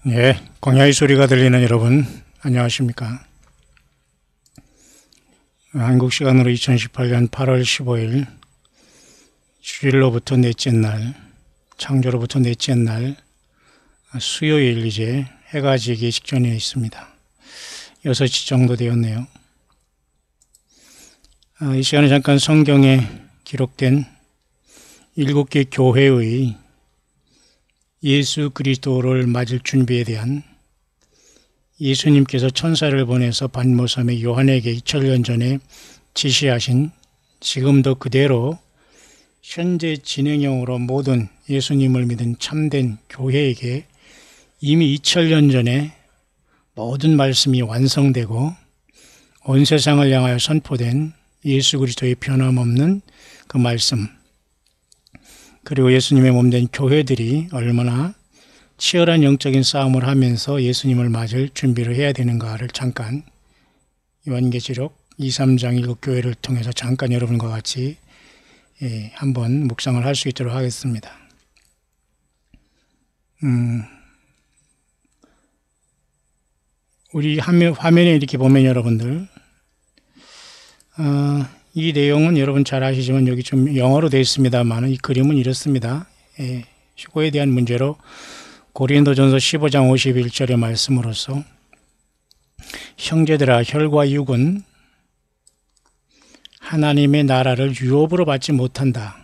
예, 광야의 소리가 들리는 여러분, 안녕하십니까. 한국 시간으로 2018년 8월 15일, 주일로부터 넷째 날, 창조로부터 넷째 날, 수요일 이제 해가 지기 직전에 있습니다. 6시 정도 되었네요. 이 시간에 잠깐 성경에 기록된 7개 교회의 예수 그리스도를 맞을 준비에 대한 예수님께서 천사를 보내서 반모섬의 요한에게 2000년 전에 지시하신 지금도 그대로 현재 진행형으로 모든 예수님을 믿은 참된 교회에게 이미 2000년 전에 모든 말씀이 완성되고 온 세상을 향하여 선포된 예수 그리스도의 변함없는 그 말씀, 그리고 예수님의 몸된 교회들이 얼마나 치열한 영적인 싸움을 하면서 예수님을 맞을 준비를 해야 되는가를 잠깐 요한계시록 2, 3장 7교회를 통해서 잠깐 여러분과 같이 한번 묵상을 할 수 있도록 하겠습니다. 우리 화면에 이렇게 보면 여러분들 이 내용은 여러분 잘 아시지만 여기 좀 영어로 되어 있습니다만 이 그림은 이렇습니다. 그거에 대한 문제로 고린도전서 15장 51절의 말씀으로서 형제들아 혈과 육은 하나님의 나라를 유업으로 받지 못한다.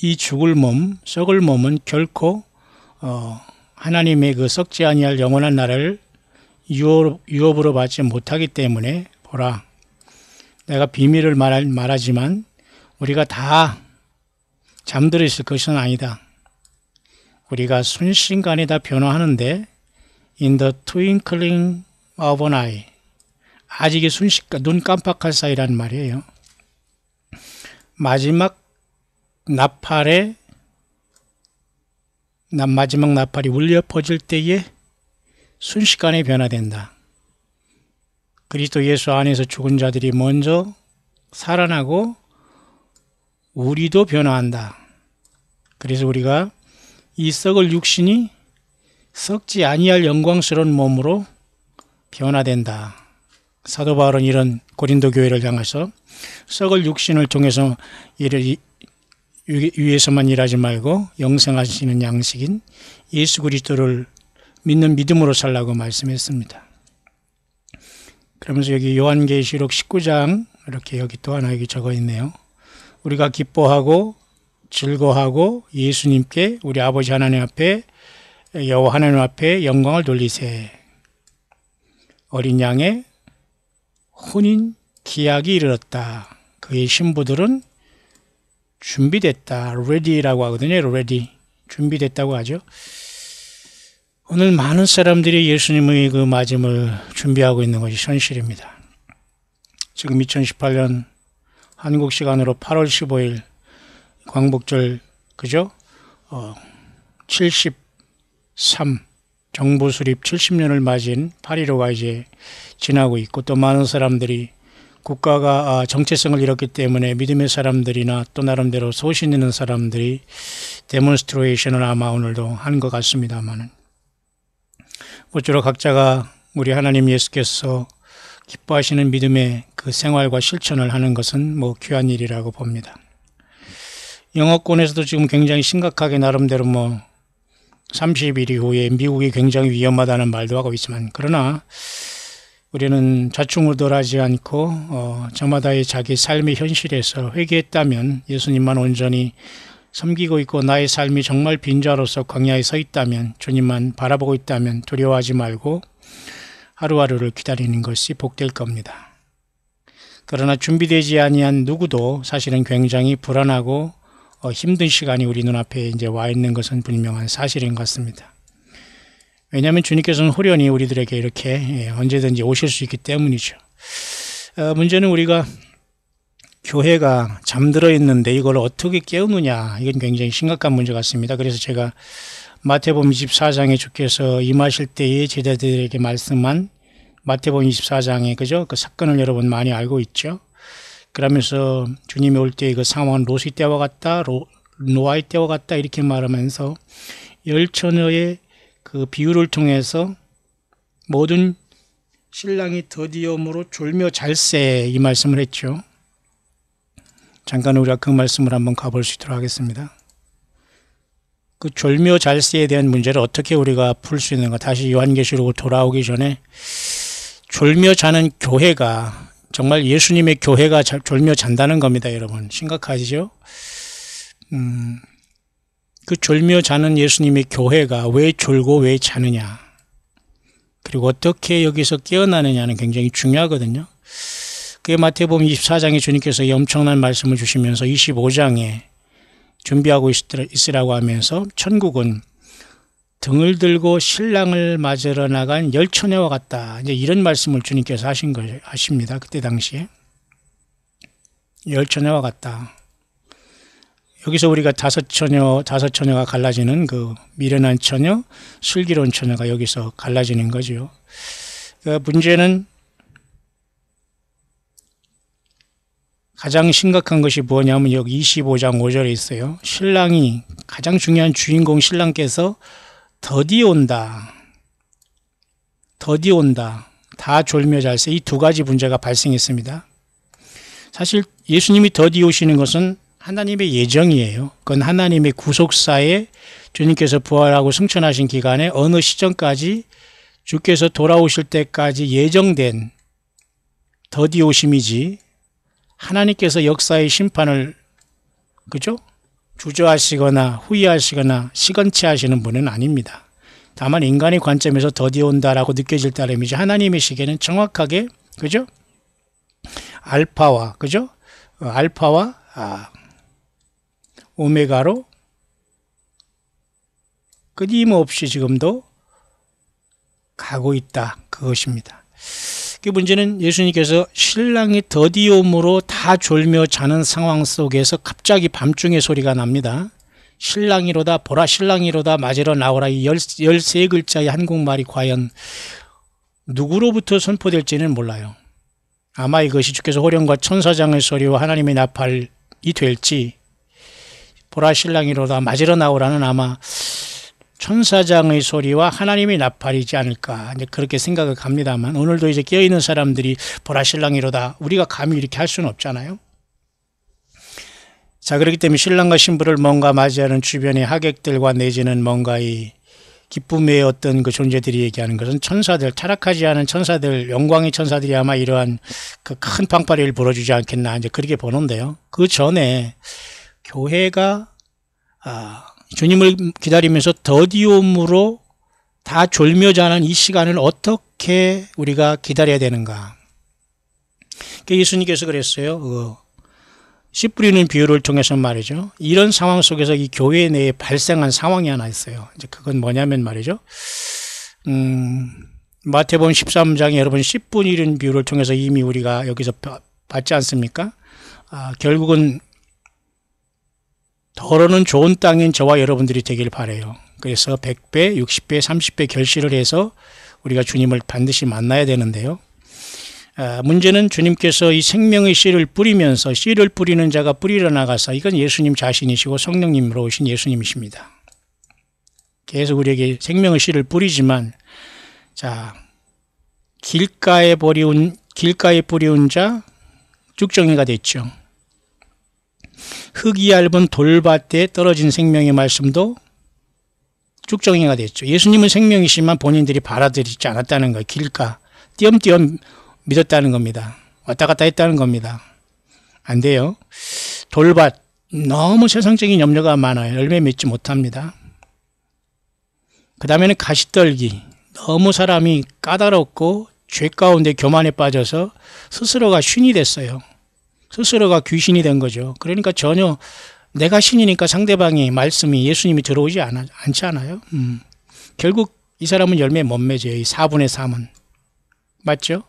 이 죽을 몸, 썩을 몸은 결코 하나님의 그 썩지 아니할 영원한 나라를 유업으로 받지 못하기 때문에 보라. 내가 비밀을 말하지만 우리가 다 잠들어 있을 것은 아니다. 우리가 순식간에 다 변화하는데 in the twinkling of an eye, 아직이 순식간 눈 깜빡할 사이란 말이에요. 마지막 나팔이 울려 퍼질 때에 순식간에 변화된다. 그리스도 예수 안에서 죽은 자들이 먼저 살아나고 우리도 변화한다. 그래서 우리가 이 썩을 육신이 썩지 아니할 영광스러운 몸으로 변화된다. 사도 바울은 이런 고린도 교회를 향해서 썩을 육신을 통해서 위에서만 일하지 말고 영생하시는 양식인 예수 그리스도를 믿는 믿음으로 살라고 말씀했습니다. 그러면서 여기 요한계시록 19장 이렇게 여기 또 하나 여기 적어 있네요. 우리가 기뻐하고 즐거워하고 예수님께 우리 아버지 하나님 앞에 여호와 하나님 앞에 영광을 돌리세. 어린 양의 혼인 기약이 이르렀다. 그의 신부들은 준비됐다. ready라고 하거든요. ready. 준비됐다고 하죠. 오늘 많은 사람들이 예수님의 그 맞음을 준비하고 있는 것이 현실입니다. 지금 2018년 한국 시간으로 8월 15일 광복절, 그죠? 73 정부 수립 70년을 맞은 8.15가 이제 지나고 있고, 또 많은 사람들이 국가가 정체성을 잃었기 때문에 믿음의 사람들이나 또 나름대로 소신 있는 사람들이 데몬스트레이션을 아마 오늘도 하는 것 같습니다만은, 모쪼록 각자가 우리 하나님 예수께서 기뻐하시는 믿음의 그 생활과 실천을 하는 것은 뭐 귀한 일이라고 봅니다. 영어권에서도 지금 굉장히 심각하게 나름대로 30일 이후에 미국이 굉장히 위험하다는 말도 하고 있지만, 그러나 우리는 좌충우돌하지 않고 저마다의 자기 삶의 현실에서 회개했다면, 예수님만 온전히 섬기고 있고 나의 삶이 정말 빈자로서 광야에 서 있다면, 주님만 바라보고 있다면 두려워하지 말고 하루하루를 기다리는 것이 복될 겁니다. 그러나 준비되지 아니한 누구도 사실은 굉장히 불안하고 힘든 시간이 우리 눈앞에 이제 와 있는 것은 분명한 사실인 것 같습니다. 왜냐하면 주님께서는 호련히 우리들에게 이렇게 언제든지 오실 수 있기 때문이죠. 문제는 우리가 교회가 잠들어 있는데 이걸 어떻게 깨우느냐, 이건 굉장히 심각한 문제 같습니다. 그래서 제가 마태복음 24장에 주께서 임하실 때에 제자들에게 말씀한 마태복음 24장에 그죠? 그 사건을 여러분 많이 알고 있죠. 그러면서 주님이 올 때 그 상황은 롯의 때와 같다, 노아의 때와 같다 이렇게 말하면서 열 처녀의 그 비유를 통해서 모든 신랑이 더디움으로 졸며 잘세 이 말씀을 했죠. 잠깐 우리가 그 말씀을 한번 가볼 수 있도록 하겠습니다. 그 졸며 잘세에 대한 문제를 어떻게 우리가 풀 수 있는가, 다시 요한계시록으로 돌아오기 전에 졸며 자는 교회가 정말 예수님의 교회가 졸며 잔다는 겁니다. 여러분 심각하시죠? 그 졸며 자는 예수님의 교회가 왜 졸고 왜 자느냐, 그리고 어떻게 여기서 깨어나느냐는 굉장히 중요하거든요. 그게 마태복음 24장에 주님께서 이 엄청난 말씀을 주시면서 25장에 준비하고 있으라고 하면서 천국은 등을 들고 신랑을 맞으러 나간 열 처녀와 같다, 이제 이런 말씀을 주님께서 하신 거죠. 하십니다. 그때 당시에 열 처녀와 같다. 여기서 우리가 다섯 처녀가 갈라지는 그 미련한 처녀, 슬기로운 처녀가 여기서 갈라지는 거죠. 그 문제는 가장 심각한 것이 뭐냐면 여기 25장 5절에 있어요. 신랑이, 가장 중요한 주인공 신랑께서 더디 온다. 다 졸며 잘세. 이 두 가지 문제가 발생했습니다. 사실 예수님이 더디 오시는 것은 하나님의 예정이에요. 그건 하나님의 구속사에 주님께서 부활하고 승천하신 기간에 어느 시점까지 주께서 돌아오실 때까지 예정된 더디 오심이지, 하나님께서 역사의 심판을 그죠? 주저하시거나 후회하시거나 시건치 하시는 분은 아닙니다. 다만 인간의 관점에서 더디 온다라고 느껴질 따름이지, 하나님의 시계는 정확하게 그죠? 알파와 그죠? 알파와 오메가로 끊임없이 지금도 가고 있다, 그것입니다. 그 문제는 예수님께서 신랑이 더디옴으로 다 졸며 자는 상황 속에서 갑자기 밤중에 소리가 납니다. 신랑이로다, 보라 신랑이로다, 맞으러 나오라. 이 13글자의 한국말이 과연 누구로부터 선포될지는 몰라요. 아마 이것이 주께서 호령과 천사장의 소리와 하나님의 나팔이 될지, 보라 신랑이로다, 맞으러 나오라는 아마 천사장의 소리와 하나님의 나팔이지 않을까, 이제 그렇게 생각을 합니다만, 오늘도 이제 깨어있는 사람들이 보라 신랑이로다, 우리가 감히 이렇게 할 수는 없잖아요. 자, 그렇기 때문에 신랑과 신부를 뭔가 맞이하는 주변의 하객들과 내지는 뭔가 이 기쁨의 어떤 그 존재들이 얘기하는 것은 천사들, 타락하지 않은 천사들, 영광의 천사들이 아마 이러한 그 큰 방파리를 불어주지 않겠나, 이제 그렇게 보는데요. 그 전에 교회가 주님을 기다리면서 더디옴으로 다 졸며 자는 이 시간을 어떻게 우리가 기다려야 되는가. 예수님께서 그랬어요. 씨 뿌리는 비유를 통해서 말이죠. 이런 상황 속에서 이 교회 내에 발생한 상황이 하나 있어요. 이제 그건 뭐냐면 말이죠. 마태복음 13장에 여러분 씨 뿌리는 비유를 통해서 이미 우리가 여기서 봤지 않습니까? 결국은 더러는 좋은 땅인 저와 여러분들이 되길 바라요. 그래서 100배, 60배, 30배 결실을 해서 우리가 주님을 반드시 만나야 되는데요. 문제는 주님께서 이 생명의 씨를 뿌리면서, 씨를 뿌리는 자가 뿌리러 나가서, 이건 예수님 자신이시고 성령님으로 오신 예수님이십니다. 계속 우리에게 생명의 씨를 뿌리지만, 자, 길가에 뿌리운 자 쭉정이가 됐죠. 흙이 얇은 돌밭에 떨어진 생명의 말씀도 쭉정이가 됐죠. 예수님은 생명이시지만 본인들이 받아들이지 않았다는 거예요. 길가 띄엄띄엄 믿었다는 겁니다. 왔다 갔다 했다는 겁니다. 안 돼요. 돌밭, 너무 세상적인 염려가 많아요. 열매 맺지 못합니다. 그 다음에는 가시떨기, 너무 사람이 까다롭고 죄 가운데 교만에 빠져서 스스로가 쉰이 됐어요. 스스로가 귀신이 된 거죠. 그러니까 전혀 내가 신이니까 상대방이 말씀이, 예수님이 들어오지 않지 않아요. 결국 이 사람은 열매 못 맺어요. 이 4분의 3은. 맞죠?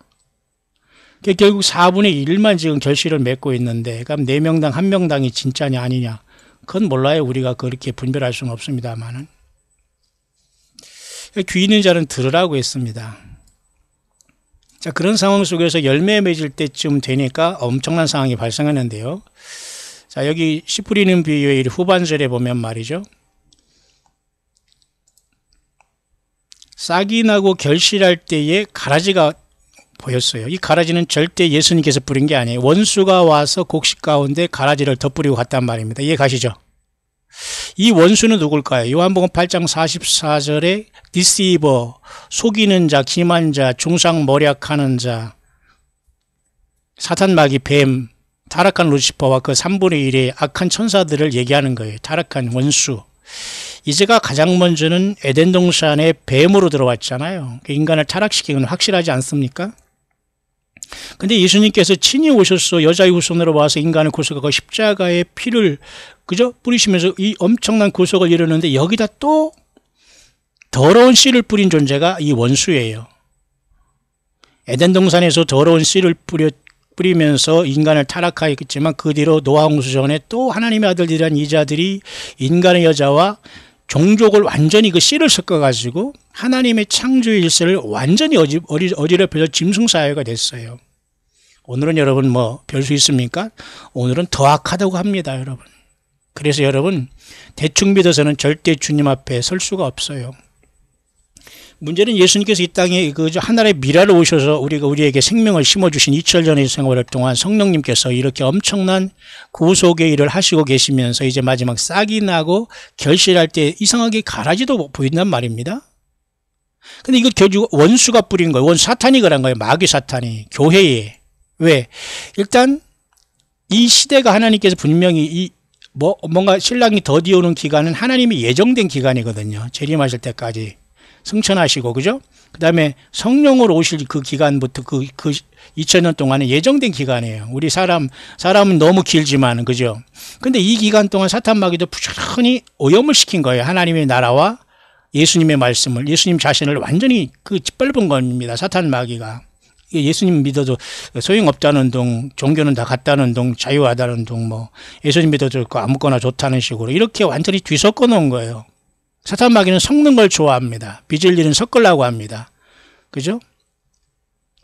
결국 4분의 1만 지금 결실을 맺고 있는데, 그럼 4명당 1명당이 진짜냐 아니냐, 그건 몰라요. 우리가 그렇게 분별할 수는 없습니다만은. 귀 있는 자는 들으라고 했습니다. 자, 그런 상황 속에서 열매 맺을 때쯤 되니까 엄청난 상황이 발생하는데요. 자, 여기 씨 뿌리는 비유의 후반절에 보면 말이죠. 싹이 나고 결실할 때에 가라지가 보였어요. 이 가라지는 절대 예수님께서 뿌린 게 아니에요. 원수가 와서 곡식 가운데 가라지를 덧뿌리고 갔단 말입니다. 이해 가시죠? 이 원수는 누굴까요? 요한복음 8장 44절에 디시버, 속이는 자, 기만 자, 중상모략하는 자, 사탄 마귀 뱀, 타락한 루시퍼와 그 3분의 1의 악한 천사들을 얘기하는 거예요. 타락한 원수. 이제가 가장 먼저는 에덴 동산에 뱀으로 들어왔잖아요. 인간을 타락시킨 건 확실하지 않습니까? 근데 예수님께서 친히 오셔서 여자의 후손으로 와서 인간을 구속하고 십자가의 피를 그저 뿌리시면서 이 엄청난 구속을 이루는데 여기다 또 더러운 씨를 뿌린 존재가 이 원수예요. 에덴 동산에서 더러운 씨를 뿌리면서 인간을 타락하게 했지만 그 뒤로 노아 홍수 전에 또 하나님의 아들들이란 이자들이 인간의 여자와 종족을 완전히 그 씨를 섞어가지고 하나님의 창조의 일세를 완전히 어지럽혀서 짐승사회가 됐어요. 오늘은 여러분 뭐 별 수 있습니까? 오늘은 더 악하다고 합니다, 여러분. 그래서 여러분 대충 믿어서는 절대 주님 앞에 설 수가 없어요. 문제는 예수님께서 이 땅에 그 하나의 미라를 오셔서 우리에게 생명을 심어주신 2000년의 생활을 동안 성령님께서 이렇게 엄청난 구속의 일을 하시고 계시면서 이제 마지막 싹이 나고 결실할 때 이상하게 가라지도 보인단 말입니다. 근데 이거 결국 원수가 뿌린 거예요. 사탄이 그런 거예요. 마귀 사탄이. 교회에. 왜? 일단 이 시대가 하나님께서 분명히 뭔가 신랑이 더디오는 기간은 하나님이 예정된 기간이거든요. 재림하실 때까지. 승천하시고, 그죠? 그 다음에 성령으로 오실 그 기간부터 그 2000년 동안은 예정된 기간이에요. 우리 사람은 너무 길지만, 그죠? 근데 이 기간 동안 사탄 마귀도 부지런히 오염을 시킨 거예요. 하나님의 나라와 예수님의 말씀을, 예수님 자신을 완전히 짓밟은 겁니다. 사탄 마귀가. 예수님 믿어도 소용없다는 둥, 종교는 다 같다는 둥, 자유하다는 둥, 예수님 믿어도 아무거나 좋다는 식으로 이렇게 완전히 뒤섞어 놓은 거예요. 사탄 마귀는 섞는 걸 좋아합니다. 빚을 일은 섞으려고 합니다. 그죠?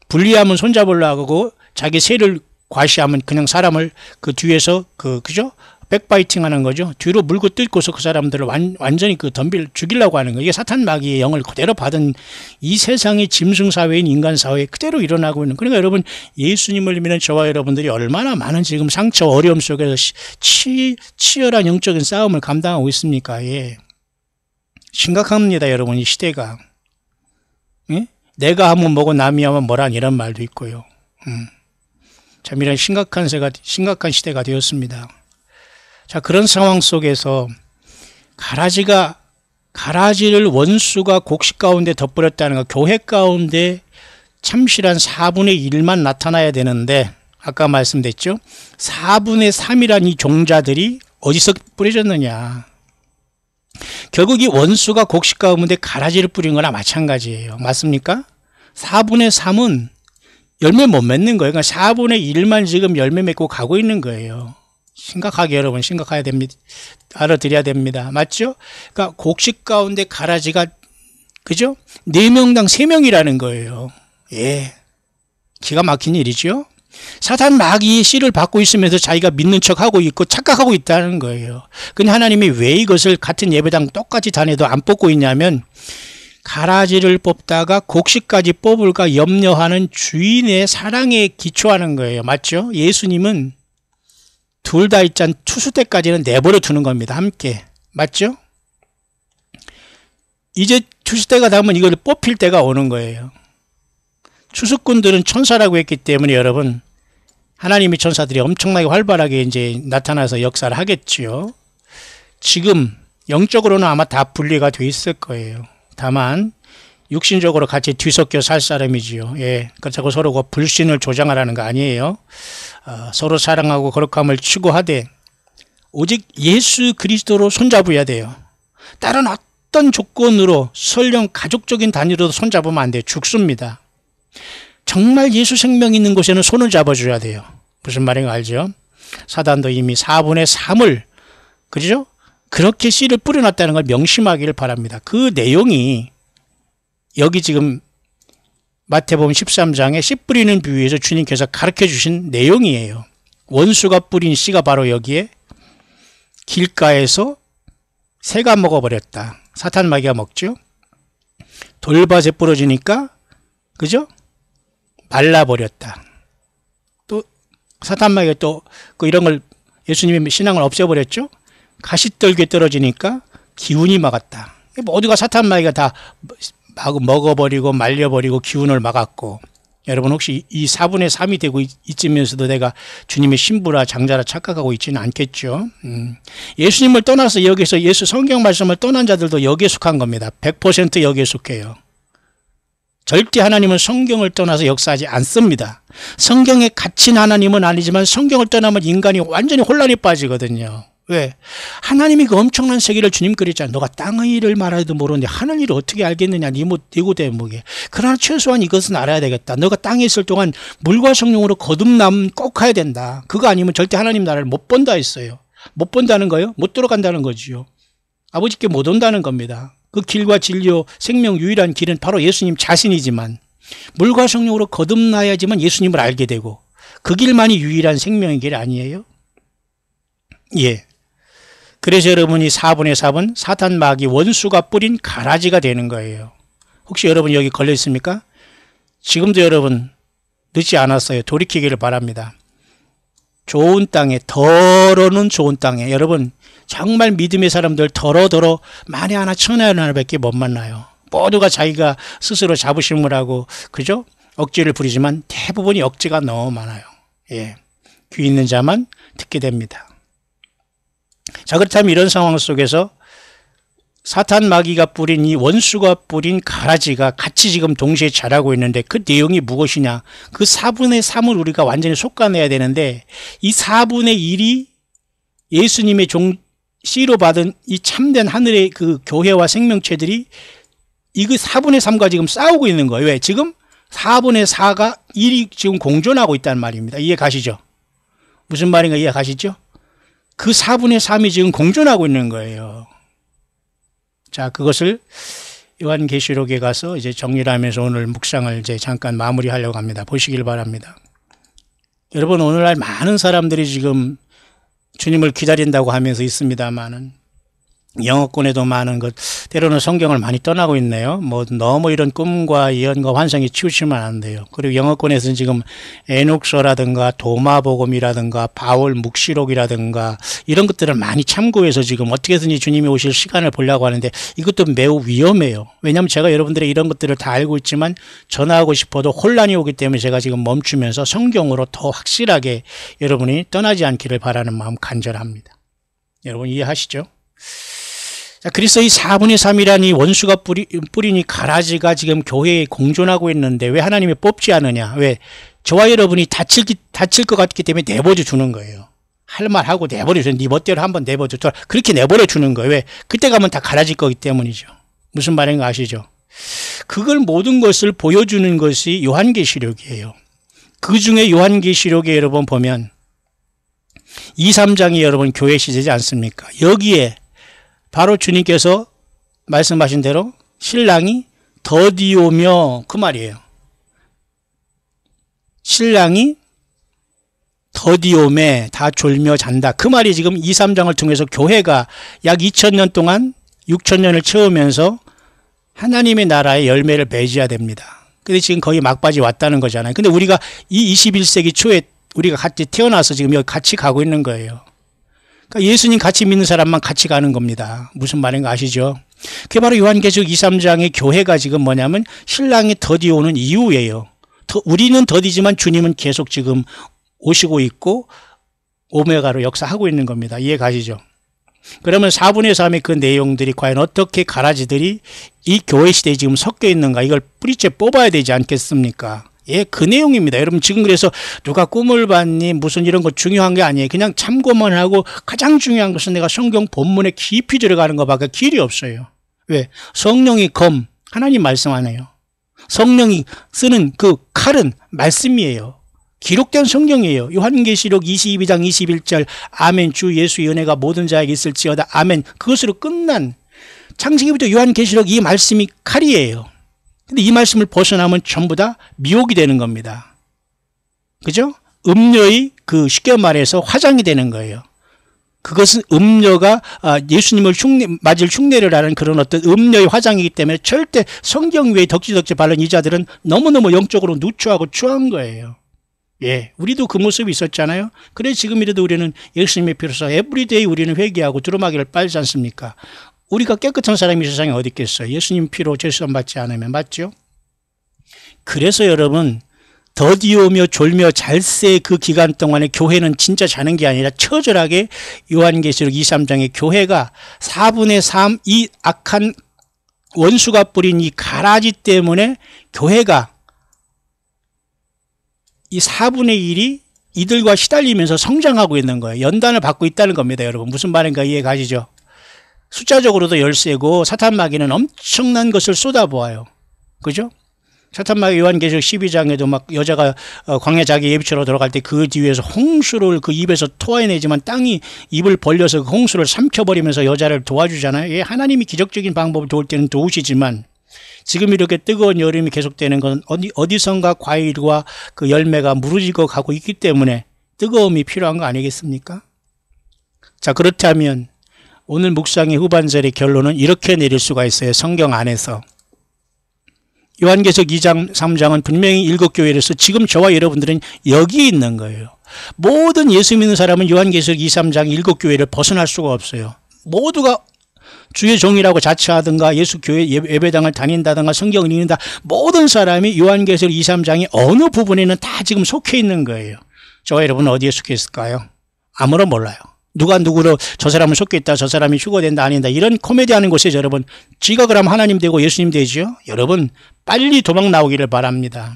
불리하면 손잡으려고 하고 자기 세를 과시하면 그냥 사람을 그 뒤에서 그죠? 백바이팅 하는 거죠. 뒤로 물고 뜯고서 그 사람들을 완전히 죽이려고 하는 거예요. 이게 사탄 마귀의 영을 그대로 받은 이 세상의 짐승 사회인 인간 사회에 그대로 일어나고 있는. 그러니까 여러분 예수님을 믿는 저와 여러분들이 얼마나 많은 지금 상처 어려움 속에서 치열한 영적인 싸움을 감당하고 있습니까? 예. 심각합니다, 여러분. 이 시대가. 예? 내가 하면 뭐고 남이 하면 뭐란 이런 말도 있고요. 참 이런 심각한 시대가 되었습니다. 자, 그런 상황 속에서 가라지를 원수가 곡식 가운데 덧버렸다는 거, 교회 가운데 참실한 4분의 1만 나타나야 되는데 아까 말씀드렸죠? 4분의 3이란 이 종자들이 어디서 뿌려졌느냐. 결국 이 원수가 곡식 가운데 가라지를 뿌린 거나 마찬가지예요. 맞습니까? 4분의 3은 열매 못 맺는 거예요. 그러니까 4분의 1만 지금 열매 맺고 가고 있는 거예요. 심각하게 여러분 심각해야 됩니다. 알아들여야 됩니다. 맞죠? 그러니까 곡식 가운데 가라지가 그죠? 4명당 3명이라는 거예요. 예. 기가 막힌 일이죠. 사탄 마귀의 씨를 받고 있으면서 자기가 믿는 척하고 있고 착각하고 있다는 거예요. 근데 하나님이 왜 이것을 같은 예배당 똑같이 다녀도 안 뽑고 있냐면 가라지를 뽑다가 곡식까지 뽑을까 염려하는 주인의 사랑에 기초하는 거예요. 맞죠? 예수님은 둘 다 있잖 추수 때까지는 내버려 두는 겁니다. 함께. 맞죠? 이제 추수 때가 되면 이걸 뽑힐 때가 오는 거예요. 추수꾼들은 천사라고 했기 때문에 여러분 하나님의 천사들이 엄청나게 활발하게 이제 나타나서 역사를 하겠지요. 지금 영적으로는 아마 다 분리가 돼 있을 거예요. 다만 육신적으로 같이 뒤섞여 살 사람이지요. 예, 그렇다고 서로 불신을 조장하라는 거 아니에요. 서로 사랑하고 거룩함을 추구하되 오직 예수 그리스도로 손잡아야 돼요. 다른 어떤 조건으로 설령 가족적인 단위로도 손잡으면 안 돼요. 죽습니다. 정말 예수 생명이 있는 곳에는 손을 잡아줘야 돼요. 무슨 말인가 알죠? 사단도 이미 4분의 3을 그죠? 그렇게 씨를 뿌려놨다는 걸 명심하기를 바랍니다. 그 내용이 여기 지금 마태복음 13장에 씨 뿌리는 비유에서 주님께서 가르쳐 주신 내용이에요. 원수가 뿌린 씨가 바로 여기에 길가에서 새가 먹어버렸다. 사탄 마귀가 먹죠. 돌밭에 부러지니까 그죠? 말라버렸다. 또 사탄마귀가 또 그 이런 걸 예수님의 신앙을 없애버렸죠. 가시떨기에 떨어지니까 기운이 막았다. 모두가 사탄마귀가 다 먹어버리고 말려버리고 기운을 막았고, 여러분 혹시 이 4분의 3이 되고 있으면서도 내가 주님의 신부라 장자라 착각하고 있지는 않겠죠. 예수님을 떠나서 여기서 예수 성경 말씀을 떠난 자들도 여기에 속한 겁니다. 100% 여기에 속해요. 절대 하나님은 성경을 떠나서 역사하지 않습니다. 성경에 갇힌 하나님은 아니지만 성경을 떠나면 인간이 완전히 혼란에 빠지거든요. 왜? 하나님이 그 엄청난 세계를 주님 그랬잖아. 너가 땅의 일을 말하지도 모르는데 하늘 일을 어떻게 알겠느냐. 니고 대목에. 그러나 최소한 이것은 알아야 되겠다. 너가 땅에 있을 동안 물과 성령으로 거듭남 꼭 해야 된다. 그거 아니면 절대 하나님 나라를 못 본다 했어요. 못 본다는 거요? 못 들어간다는 거지요. 아버지께 못 온다는 겁니다. 그 길과 진료, 생명 유일한 길은 바로 예수님 자신이지만 물과 성령으로 거듭나야지만 예수님을 알게 되고 그 길만이 유일한 생명의 길 아니에요? 예. 그래서 여러분이 4분의 4은 사탄 마귀 원수가 뿌린 가라지가 되는 거예요. 혹시 여러분 여기 걸려 있습니까? 지금도 여러분 늦지 않았어요. 돌이키기를 바랍니다. 좋은 땅에, 더러는 좋은 땅에, 여러분 정말 믿음의 사람들 더러 만에 하나 천에 하나밖에 못 만나요. 모두가 자기가 스스로 자부심을 하고 그죠? 억지를 부리지만 대부분이 억지가 너무 많아요. 예. 귀 있는 자만 듣게 됩니다. 자, 그렇다면 이런 상황 속에서 사탄 마귀가 뿌린 이 원수가 뿌린 가라지가 같이 지금 동시에 자라고 있는데 그 내용이 무엇이냐? 그 4분의 3을 우리가 완전히 솎아내야 되는데 이 4분의 1이 예수님의 씨로 받은 이 참된 하늘의 그 교회와 생명체들이 이거 4분의 3과 지금 싸우고 있는 거예요. 왜? 지금 4분의 4가 1이 지금 공존하고 있다는 말입니다. 이해 가시죠? 무슨 말인가 이해 가시죠? 그 4분의 3이 지금 공존하고 있는 거예요. 자, 그것을 요한계시록에 가서 이제 정리를 하면서 오늘 묵상을 이제 잠깐 마무리하려고 합니다. 보시길 바랍니다. 여러분, 오늘날 많은 사람들이 지금 주님을 기다린다고 하면서 있습니다만은 영어권에도 많은 것, 때로는 성경을 많이 떠나고 있네요. 너무 이런 꿈과 예언과 환상에 치우치면 안 돼요. 그리고 영어권에서는 지금 에녹서라든가 도마복음이라든가 바울 묵시록이라든가 이런 것들을 많이 참고해서 지금 어떻게든지 주님이 오실 시간을 보려고 하는데 이것도 매우 위험해요. 왜냐하면 제가 여러분들의 이런 것들을 다 알고 있지만 전하고 싶어도 혼란이 오기 때문에 제가 지금 멈추면서 성경으로 더 확실하게 여러분이 떠나지 않기를 바라는 마음 간절합니다. 여러분 이해하시죠? 자, 그래서 이 4분의 3이라는 이 원수가 뿌린 이 가라지가 지금 교회에 공존하고 있는데 왜 하나님이 뽑지 않느냐? 왜? 저와 여러분이 다칠 것 같기 때문에 내버려 주는 거예요. 할 말 하고 내버려 주는, 네 멋대로 한번 내버려 줘. 그렇게 내버려 주는 거예요. 왜? 그때 가면 다 갈라질 거기 때문이죠. 무슨 말인가 아시죠? 그걸 모든 것을 보여주는 것이 요한계시록이에요. 그 중에 요한계시록에 여러분 보면 2, 3장이 여러분 교회 시대지 않습니까? 여기에 바로 주님께서 말씀하신 대로 신랑이 더디오며 그 말이에요. 신랑이 더디오매 다 졸며 잔다. 그 말이 지금 2, 3장을 통해서 교회가 약 2000년 동안 6000년을 채우면서 하나님의 나라의 열매를 맺어야 됩니다. 근데 지금 거의 막바지 왔다는 거잖아요. 근데 우리가 이 21세기 초에 우리가 같이 태어나서 지금 여기 같이 가고 있는 거예요. 그러니까 예수님 같이 믿는 사람만 같이 가는 겁니다. 무슨 말인가 아시죠? 그게 바로 요한계시록 2, 3장의 교회가 지금 뭐냐면 신랑이 더디오는 이유예요. 우리는 더디지만 주님은 계속 지금 오시고 있고 오메가로 역사하고 있는 겁니다. 이해 가시죠? 그러면 4분의 3의 그 내용들이 과연 어떻게 가라지들이 이 교회 시대에 지금 섞여 있는가, 이걸 뿌리째 뽑아야 되지 않겠습니까? 예, 그 내용입니다. 여러분 지금 그래서 누가 꿈을 봤니 무슨 이런 거 중요한 게 아니에요. 그냥 참고만 하고 가장 중요한 것은 내가 성경 본문에 깊이 들어가는 것밖에 길이 없어요. 왜? 성령이 검, 하나님 말씀 아니에요. 성령이 쓰는 그 칼은 말씀이에요. 기록된 성경이에요. 요한계시록 22장 21절 아멘 주 예수의 은혜가 모든 자에게 있을지어다 아멘, 그것으로 끝난 창세기부터 요한계시록 이 말씀이 칼이에요. 근데 이 말씀을 벗어나면 전부 다 미혹이 되는 겁니다. 그죠? 음료의 그 쉽게 말해서 화장이 되는 거예요. 그것은 음녀가 예수님을 맞을 흉내를 하는 그런 어떤 음녀의 화장이기 때문에 절대 성경 외에 덕지덕지 바른 이 자들은 너무너무 영적으로 누추하고 추한 거예요. 예, 우리도 그 모습이 있었잖아요. 그래 지금이라도 우리는 예수님의 피로서 에브리데이 우리는 회개하고 두루마기를 빨지 않습니까? 우리가 깨끗한 사람이 세상에 어디 있겠어요? 예수님 피로 죄수함 받지 않으면. 맞죠? 그래서 여러분 더디오며 졸며 잘세 그 기간 동안에 교회는 진짜 자는 게 아니라 처절하게 요한계시록 2, 3장의 교회가 4분의 3 이 악한 원수가 뿌린 이 가라지 때문에 교회가 이 4분의 1이 이들과 시달리면서 성장하고 있는 거예요. 연단을 받고 있다는 겁니다. 여러분 무슨 말인가 이해 가시죠? 숫자적으로도 열세고 사탄 마귀는 엄청난 것을 쏟아부어요. 그죠? 사탄 마귀 요한계시록 12장에도 막 여자가 광야 자기 예비처로 들어갈 때 그 뒤에서 홍수를 그 입에서 토해내지만 땅이 입을 벌려서 그 홍수를 삼켜버리면서 여자를 도와주잖아요. 예, 하나님이 기적적인 방법을 도울 때는 도우시지만 지금 이렇게 뜨거운 여름이 계속되는 건 어디선가 과일과 그 열매가 무르지고 가고 있기 때문에 뜨거움이 필요한 거 아니겠습니까? 자, 그렇다면 오늘 묵상의 후반절의 결론은 이렇게 내릴 수가 있어요. 성경 안에서. 요한계시록 2장, 3장은 분명히 7교회로서 지금 저와 여러분들은 여기 있는 거예요. 모든 예수 믿는 사람은 요한계시록 2, 3장 7교회를 벗어날 수가 없어요. 모두가 주의 종이라고 자처하든가 예수 교회 예배당을 다닌다든가 성경을 읽는다. 모든 사람이 요한계시록 2, 3장의 어느 부분에는 다 지금 속해 있는 거예요. 저와 여러분은 어디에 속해 있을까요? 아무런 몰라요. 누가 누구로 저 사람은 속해 있다, 저 사람이 휴거된다, 아니다. 이런 코미디 하는 곳에 여러분 지각을 하면 하나님 되고 예수님 되죠. 여러분 빨리 도망 나오기를 바랍니다.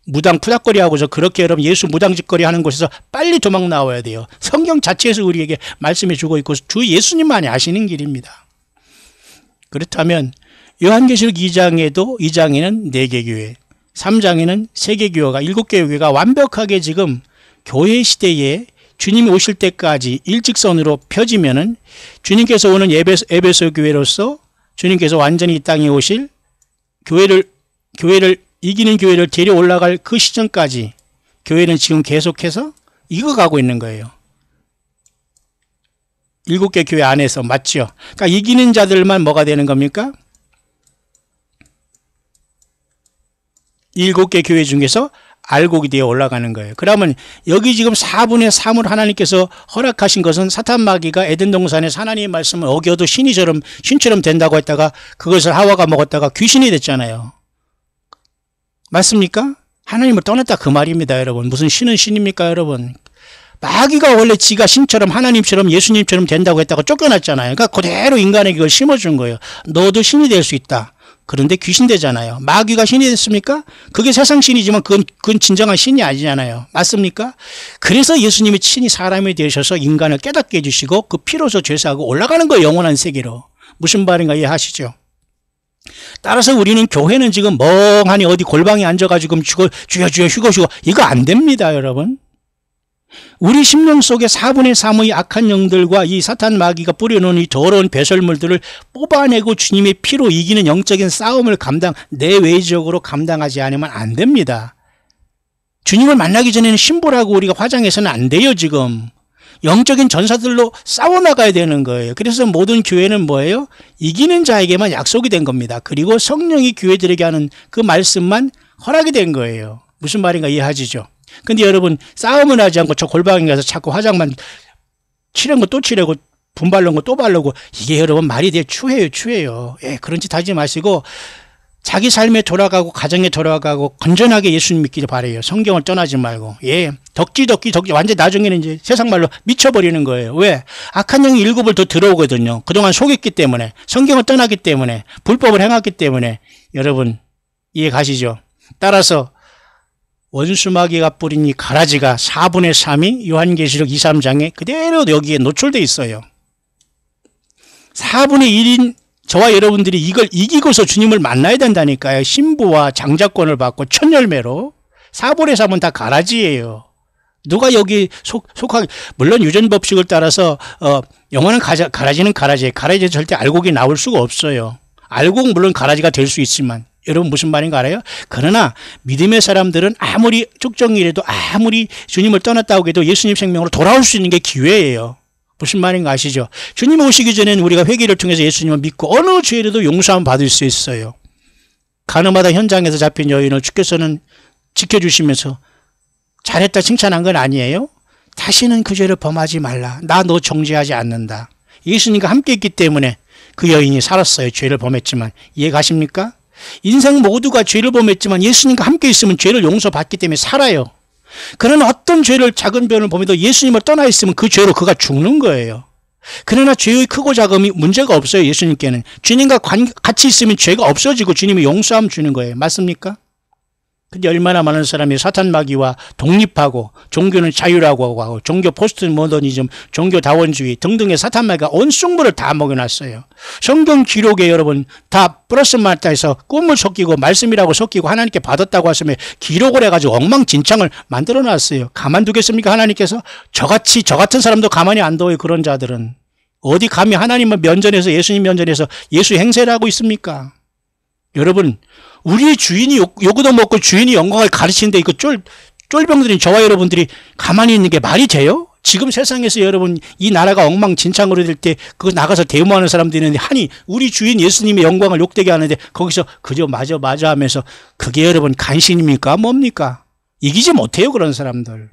무당 푸닥거리 하고서 그렇게 여러분 예수 무당짓거리 하는 곳에서 빨리 도망 나와야 돼요. 성경 자체에서 우리에게 말씀해 주고 있고 주 예수님만이 아시는 길입니다. 그렇다면 요한계시록 2장에도 2장에는 4개 교회, 3장에는 3개 교회가 7개 교회가 완벽하게 지금 교회 시대에 주님이 오실 때까지 일직선으로 펴지면은 주님께서 오는 에베소 교회로서 주님께서 완전히 이 땅에 오실 교회를 이기는 교회를 데려 올라갈 그 시점까지 교회는 지금 계속해서 익어가고 있는 거예요. 7개 교회 안에서. 맞죠? 그러니까 이기는 자들만 뭐가 되는 겁니까? 7개 교회 중에서 알곡이 되어 올라가는 거예요. 그러면 여기 지금 4분의 3을 하나님께서 허락하신 것은 사탄 마귀가 에덴 동산에서 하나님의 말씀을 어겨도 신처럼 된다고 했다가 그것을 하와가 먹었다가 귀신이 됐잖아요. 맞습니까? 하나님을 떠났다 그 말입니다, 여러분. 무슨 신은 신입니까, 여러분? 마귀가 원래 지가 신처럼 하나님처럼 예수님처럼 된다고 했다가 쫓겨났잖아요. 그러니까 그대로 인간에게 그걸 심어준 거예요. 너도 신이 될 수 있다. 그런데 귀신 되잖아요. 마귀가 신이 됐습니까? 그게 세상 신이지만 그건 진정한 신이 아니잖아요. 맞습니까? 그래서 예수님이 친히 사람이 되셔서 인간을 깨닫게 해주시고 그 피로서 죄사하고 올라가는 거예요. 영원한 세계로. 무슨 말인가 이해하시죠? 따라서 우리는 교회는 지금 멍하니 어디 골방에 앉아가지고 주여 휴거 이거 안 됩니다, 여러분. 우리 심령 속에 4분의 3의 악한 영들과 이 사탄 마귀가 뿌려놓은 이 더러운 배설물들을 뽑아내고 주님의 피로 이기는 영적인 싸움을 내외적으로 감당하지 않으면 안 됩니다. 주님을 만나기 전에는 신부라고 우리가 화장해서는 안 돼요. 지금 영적인 전사들로 싸워나가야 되는 거예요. 그래서 모든 교회는 뭐예요? 이기는 자에게만 약속이 된 겁니다. 그리고 성령이 교회들에게 하는 그 말씀만 허락이 된 거예요. 무슨 말인가 이해하시죠? 근데 여러분 싸움을 하지 않고 저 골방에 가서 자꾸 화장만 칠한 거 또 칠하고 분발른 거 또 바르고 이게 여러분 말이 돼 추해요. 예, 그런 짓 하지 마시고 자기 삶에 돌아가고 가정에 돌아가고 건전하게 예수님 믿기를 바라요. 성경을 떠나지 말고. 예, 덕지 완전 나중에는 이제 세상 말로 미쳐버리는 거예요. 왜? 악한 영이 7을 더 들어오거든요. 그동안 속였기 때문에 성경을 떠났기 때문에 불법을 행했기 때문에. 여러분 이해 가시죠? 따라서 원수마귀가 뿌린 이 가라지가 4분의 3이 요한계시록 2, 3장에 그대로 여기에 노출되어 있어요. 4분의 1인 저와 여러분들이 이걸 이기고서 주님을 만나야 된다니까요. 신부와 장자권을 받고 천열매로. 4분의 3은 다 가라지예요. 누가 여기 속하게, 물론 유전법칙을 따라서 영원한 가라지는 가라지예요. 가라지는 절대 알곡이 나올 수가 없어요. 알곡 물론 가라지가 될 수 있지만 여러분 무슨 말인가 알아요? 그러나 믿음의 사람들은 아무리 쭉정이라도 아무리 주님을 떠났다고 해도 예수님 생명으로 돌아올 수 있는 게 기회예요. 무슨 말인가 아시죠? 주님 오시기 전에는 우리가 회개를 통해서 예수님을 믿고 어느 죄라도 용서함 받을 수 있어요. 가늠하다 현장에서 잡힌 여인을 주께서는 지켜주시면서 잘했다 칭찬한 건 아니에요. 다시는 그 죄를 범하지 말라. 나 너 정죄하지 않는다. 예수님과 함께 있기 때문에 그 여인이 살았어요. 죄를 범했지만. 이해 가십니까? 인생 모두가 죄를 범했지만 예수님과 함께 있으면 죄를 용서받기 때문에 살아요. 그러나 어떤 죄를 작은 변을 범해도 예수님을 떠나 있으면 그 죄로 그가 죽는 거예요. 그러나 죄의 크고 작음이 문제가 없어요. 예수님께는. 주님과 같이 있으면 죄가 없어지고 주님이 용서함 주는 거예요. 맞습니까? 근데 얼마나 많은 사람이 사탄 마귀와 독립하고 종교는 자유라고 하고 종교 포스트 모더니즘, 종교 다원주의 등등의 사탄 마귀가 온 쑥물을 다 먹여놨어요. 성경 기록에 여러분 다 플러스 마이너스해서 꿈을 섞이고 말씀이라고 섞이고 하나님께 받았다고 하시면 기록을 해가지고 엉망진창을 만들어놨어요. 가만두겠습니까? 하나님께서 저 같은 사람도 가만히 안 둬요. 그런 자들은 어디 감히 하나님을 면전에서 예수님 면전에서 예수 행세를 하고 있습니까? 여러분 우리의 주인이 요구도 먹고 주인이 영광을 가르치는데 이거 쫄병들인 저와 여러분들이 가만히 있는 게 말이 돼요? 지금 세상에서 여러분 이 나라가 엉망진창으로 될 때 그거 나가서 데모하는 사람들이 있는데 하니 우리 주인 예수님의 영광을 욕되게 하는데 거기서 그저 맞아 하면서 그게 여러분 간신입니까? 뭡니까? 이기지 못해요 그런 사람들.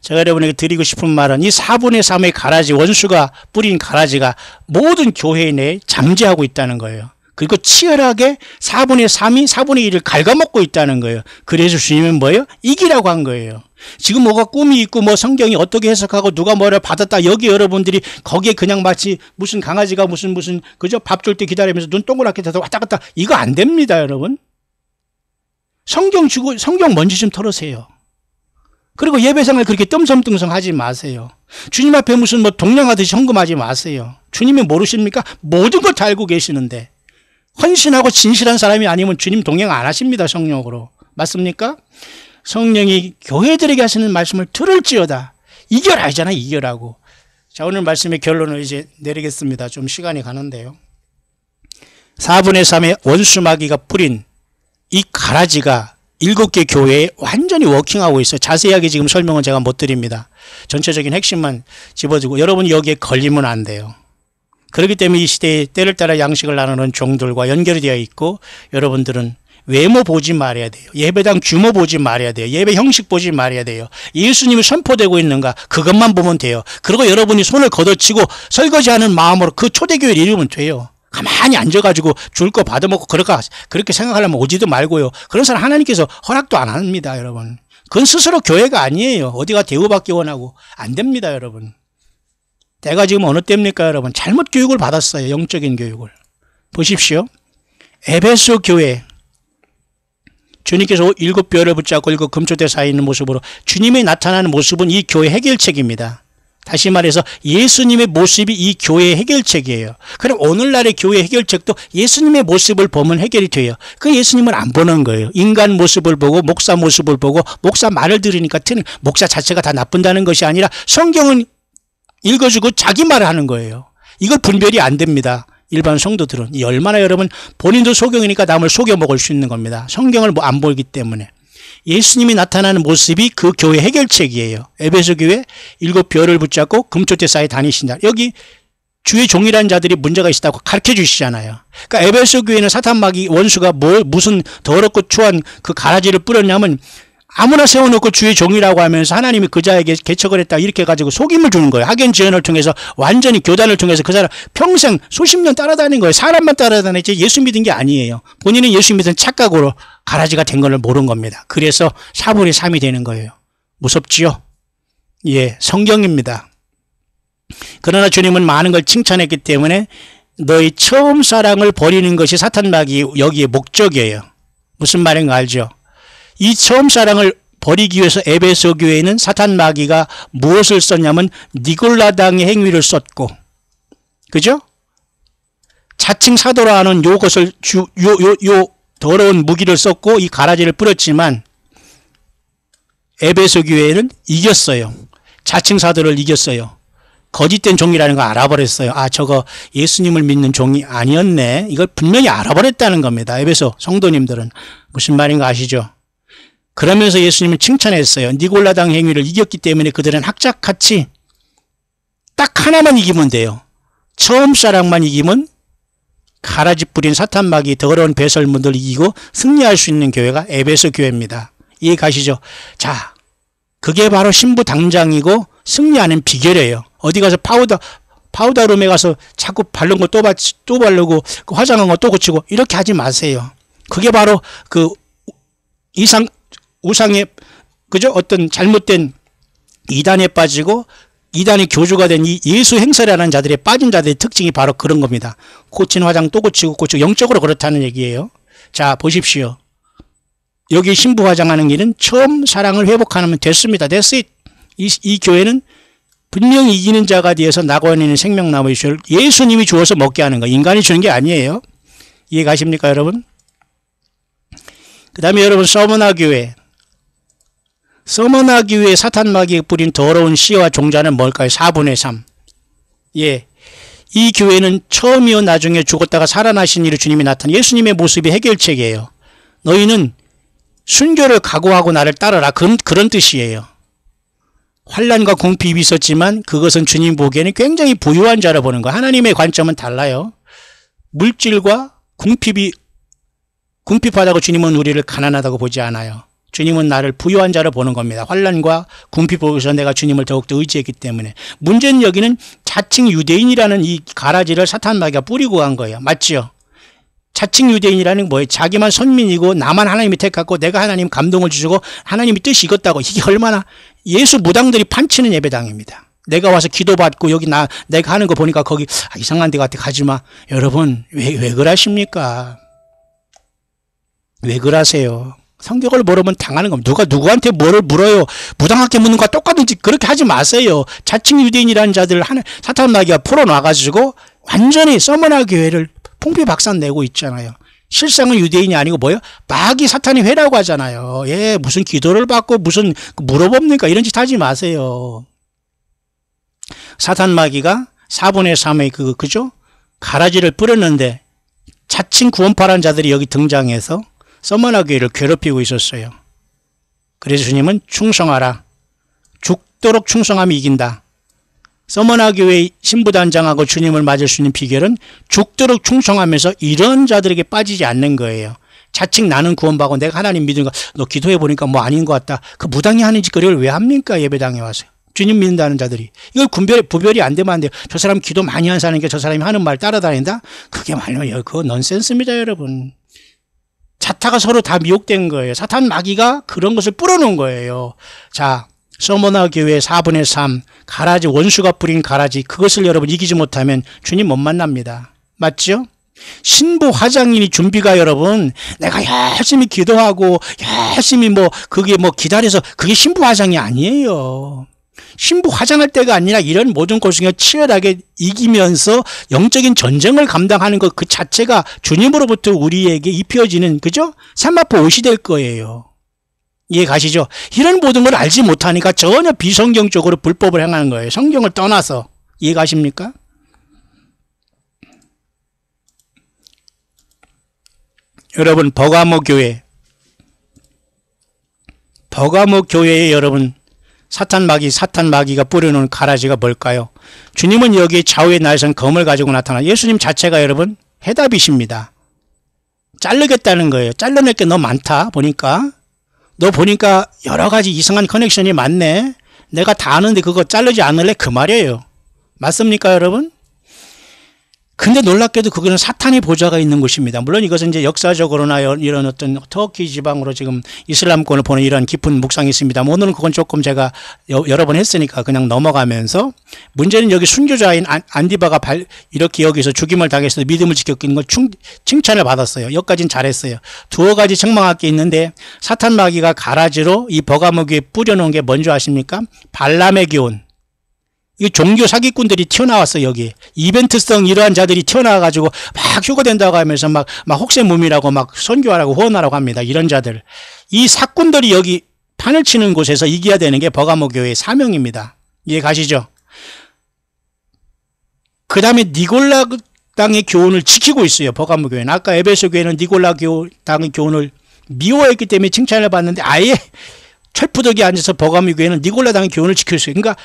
제가 여러분에게 드리고 싶은 말은 이 4분의 3의 가라지 원수가 뿌린 가라지가 모든 교회 내에 잠재하고 있다는 거예요. 그리고 치열하게 4분의 3이 4분의 1을 갉아먹고 있다는 거예요. 그래서 주님은 뭐예요? 이기라고 한 거예요. 지금 뭐가 꿈이 있고 뭐 성경이 어떻게 해석하고 누가 뭐를 받았다 여기 여러분들이 거기에 그냥 마치 무슨 강아지가 무슨 그저 밥 줄 때 기다리면서 눈 동그랗게 돼서 왔다 갔다 이거 안 됩니다 여러분. 성경 주고 성경 먼지 좀 털으세요. 그리고 예배상을 그렇게 뜸성뜸성 하지 마세요. 주님 앞에 무슨 뭐 동냥하듯이 헌금하지 마세요. 주님이 모르십니까? 모든 걸 다 알고 계시는데 헌신하고 진실한 사람이 아니면 주님 동행 안 하십니다. 성령으로. 맞습니까? 성령이 교회들에게 하시는 말씀을 들을지어다. 이겨라잖아. 이겨라고. 자 오늘 말씀의 결론을 이제 내리겠습니다. 좀 시간이 가는데요. 4분의 3의 원수마귀가 뿌린 이 가라지가 7개 교회에 완전히 워킹하고 있어요. 자세하게 지금 설명은 제가 못 드립니다. 전체적인 핵심만 집어주고 여러분이 여기에 걸리면 안 돼요. 그렇기 때문에 이 시대에 때를 따라 양식을 나누는 종들과 연결이 되어 있고 여러분들은 외모 보지 말아야 돼요. 예배당 규모 보지 말아야 돼요. 예배 형식 보지 말아야 돼요. 예수님이 선포되고 있는가 그것만 보면 돼요. 그리고 여러분이 손을 걷어치고 설거지하는 마음으로 그 초대교회를 이루면 돼요. 가만히 앉아가지고 줄 거 받아먹고 그렇게 생각하려면 오지도 말고요. 그런 사람 하나님께서 허락도 안 합니다. 여러분. 그건 스스로 교회가 아니에요. 어디가 대우받기 원하고 안 됩니다. 여러분. 때가 지금 어느 때입니까 여러분? 잘못 교육을 받았어요. 영적인 교육을. 보십시오. 에베소 교회 주님께서 7뼈를 붙잡고 7 금초대 사이에 있는 모습으로 주님이 나타나는 모습은 이 교회 해결책입니다. 다시 말해서 예수님의 모습이 이 교회의 해결책이에요. 그럼 오늘날의 교회 해결책도 예수님의 모습을 보면 해결이 돼요. 그 예수님을 안 보는 거예요. 인간 모습을 보고 목사 모습을 보고 목사 말을 들으니까 목사 자체가 다 나쁜다는 것이 아니라 성경은 읽어주고 자기 말을 하는 거예요. 이걸 분별이 안 됩니다. 일반 성도들은. 이 얼마나 여러분 본인도 소경이니까 남을 속여 먹을 수 있는 겁니다. 성경을 안 보기 때문에. 예수님이 나타나는 모습이 그 교회 해결책이에요. 에베소 교회 7뼈를 붙잡고 금초대 사이에 다니신다. 여기 주의 종이라는 자들이 문제가 있다고 가르쳐 주시잖아요. 그러니까 에베소 교회는 사탄 마귀 원수가 무슨 더럽고 추한 그 가라지를 뿌렸냐면 아무나 세워놓고 주의 종이라고 하면서 하나님이 그 자에게 개척을 했다 이렇게 해가지고 속임을 주는 거예요. 학연 지연을 통해서 완전히 교단을 통해서 그 사람 평생 수십 년 따라다닌 거예요. 사람만 따라다니지 예수 믿은 게 아니에요. 본인은 예수 믿은 착각으로 가라지가 된 걸 모른 겁니다. 그래서 4분의 3이 되는 거예요. 무섭지요? 예, 성경입니다. 그러나 주님은 많은 걸 칭찬했기 때문에 너희 처음 사랑을 버리는 것이 사탄 마귀 여기에 목적이에요. 무슨 말인가 알죠? 이 처음 사랑을 버리기 위해서 에베소 교회에는 사탄 마귀가 무엇을 썼냐면 니골라당의 행위를 썼고, 그죠? 자칭 사도라 하는 요것을 요 더러운 무기를 썼고 이 가라지를 뿌렸지만 에베소 교회는 이겼어요. 자칭 사도를 이겼어요. 거짓된 종이라는 거 알아버렸어요. 아, 저거 예수님을 믿는 종이 아니었네. 이걸 분명히 알아버렸다는 겁니다. 에베소 성도님들은. 무슨 말인가 아시죠? 그러면서 예수님은 칭찬했어요. 니골라당 행위를 이겼기 때문에 그들은 학자같이 딱 하나만 이기면 돼요. 처음 사랑만 이기면 가라지 뿌린 사탄마귀 더러운 배설물들 이기고 승리할 수 있는 교회가 에베소 교회입니다. 이해 가시죠? 자, 그게 바로 신부 당장이고 승리하는 비결이에요. 어디 가서 파우더룸에 가서 자꾸 바른 거 또 바르고 화장한 거 또 고치고 이렇게 하지 마세요. 그게 바로 그 우상의 그죠? 어떤 잘못된 이단에 빠지고 이단의 교주가 된 이 예수 행세라는 자들의 빠진 자들의 특징이 바로 그런 겁니다. 고친 화장 또 고치고 영적으로 그렇다는 얘기예요. 자, 보십시오. 여기 신부 화장하는 일은 처음 사랑을 회복하면 됐습니다. 됐어요. 이 교회는 분명히 이기는 자가 되어서 나고는 있는 생명나무 이슈를 예수님이 주어서 먹게 하는 거. 인간이 주는 게 아니에요. 이해 가십니까, 여러분? 그 다음에 여러분, 서머나 교회. 서머나 교회에 사탄마귀가 뿌린 더러운 씨와 종자는 뭘까요? 4분의 3. 예. 이 교회는 처음이요 나중에 죽었다가 살아나신 이로 주님이 나타난 예수님의 모습이 해결책이에요. 너희는 순교를 각오하고 나를 따르라. 그런 뜻이에요. 환난과 궁핍이 있었지만 그것은 주님 보기에는 굉장히 부유한 자로 보는 거. 하나님의 관점은 달라요. 물질과 궁핍하다고 주님은 우리를 가난하다고 보지 않아요. 주님은 나를 부유한 자로 보는 겁니다. 환난과 궁핍 보고서 내가 주님을 더욱더 의지했기 때문에. 문제는 여기는 자칭 유대인이라는 이 가라지를 사탄마귀가 뿌리고 간 거예요. 맞죠? 자칭 유대인이라는 게 뭐예요? 자기만 선민이고 나만 하나님이 택하고 내가 하나님 감동을 주시고 하나님이 뜻이 이것다고. 이게 얼마나 예수 무당들이 판치는 예배당입니다. 내가 와서 기도받고 여기 내가 하는 거 보니까 거기 이상한 데 같아 가지마. 여러분 왜 그러십니까? 왜 그러세요? 성경을 모르면 당하는 겁니다. 누가 누구한테 뭐를 물어요? 무당학교 묻는 거와 똑같은지 그렇게 하지 마세요. 자칭 유대인이라는 자들 사탄마귀가 풀어놔가지고 완전히 서머나 교회를 풍비박산 내고 있잖아요. 실상은 유대인이 아니고 뭐예요? 마귀 사탄이 회라고 하잖아요. 예, 무슨 기도를 받고 무슨 물어봅니까? 이런 짓 하지 마세요. 사탄마귀가 4분의 3의 그죠? 가라지를 뿌렸는데 자칭 구원파란 자들이 여기 등장해서 서머나 교회를 괴롭히고 있었어요. 그래서 주님은 충성하라. 죽도록 충성함이 이긴다. 서머나 교회 신부단장하고 주님을 맞을 수 있는 비결은 죽도록 충성하면서 이런 자들에게 빠지지 않는 거예요. 자칭 나는 구원받고 내가 하나님 믿는가. 너 기도해 보니까 뭐 아닌 것 같다. 그 무당이 하는 짓거리를 왜 합니까? 예배당에 와서. 주님 믿는다는 자들이. 이걸 구별이 안 되면 안 돼요. 저 사람 기도 많이 한 사람이니까 저 사람이 하는 말 따라다닌다? 그게 말이면 그거 넌센스입니다, 여러분. 자타가 서로 다 미혹된 거예요. 사탄 마귀가 그런 것을 뿌려놓은 거예요. 자, 서머나 교회 4분의 3 가라지, 원수가 뿌린 가라지, 그것을 여러분 이기지 못하면 주님 못 만납니다. 맞죠? 신부 화장인이 준비가 여러분 내가 열심히 기도하고 열심히 그게 기다려서 그게 신부 화장이 아니에요. 신부 화장할 때가 아니라 이런 모든 고생을 치열하게 이기면서 영적인 전쟁을 감당하는 것 그 자체가 주님으로부터 우리에게 입혀지는 그죠? 삼마포 옷이 될 거예요. 이해 가시죠? 이런 모든 걸 알지 못하니까 전혀 비성경적으로 불법을 행하는 거예요. 성경을 떠나서. 이해 가십니까? 여러분 버가모 교회에 여러분 사탄마귀가 뿌려놓은 가라지가 뭘까요? 주님은 여기 좌우의 날선 검을 가지고 나타나 예수님 자체가 여러분 해답이십니다. 자르겠다는 거예요. 잘라낼 게 너무 많다 보니까. 너 보니까 여러 가지 이상한 커넥션이 많네. 내가 다 아는데 그거 자르지 않을래? 그 말이에요. 맞습니까, 여러분? 근데 놀랍게도 그거는 사탄의 보좌가 있는 곳입니다. 물론 이것은 이제 역사적으로나 이런 어떤 터키 지방으로 지금 이슬람권을 보는 이런 깊은 묵상이 있습니다. 오늘은 그건 조금 제가 여러 번 했으니까 그냥 넘어가면서 문제는 여기 순교자인 안디바가 이렇게 여기서 죽임을 당해서 믿음을 지켰던 걸 칭찬을 받았어요. 여기까지는 잘했어요. 두어 가지 책망할 게 있는데 사탄 마귀가 가라지로 이 버가모교에 뿌려놓은 게 뭔지 아십니까? 발람의 교훈. 이 종교 사기꾼들이 튀어나왔어, 여기. 이벤트성 이러한 자들이 튀어나와가지고 막 휴거된다고 하면서 막 혹세무민이라고 막 선교하라고 후원하라고 합니다. 이런 자들. 이 사꾼들이 여기 판을 치는 곳에서 이겨야 되는 게 버가모 교회의 사명입니다. 이해 가시죠? 그 다음에 니골라 당의 교훈을 지키고 있어요. 버가모 교회는. 아까 에베소 교회는 니골라 당의 교훈을 미워했기 때문에 칭찬을 받는데 아예 철푸덕이 앉아서 버가모 교회는 니골라 당의 교훈을 지키고 있어요. 그러니까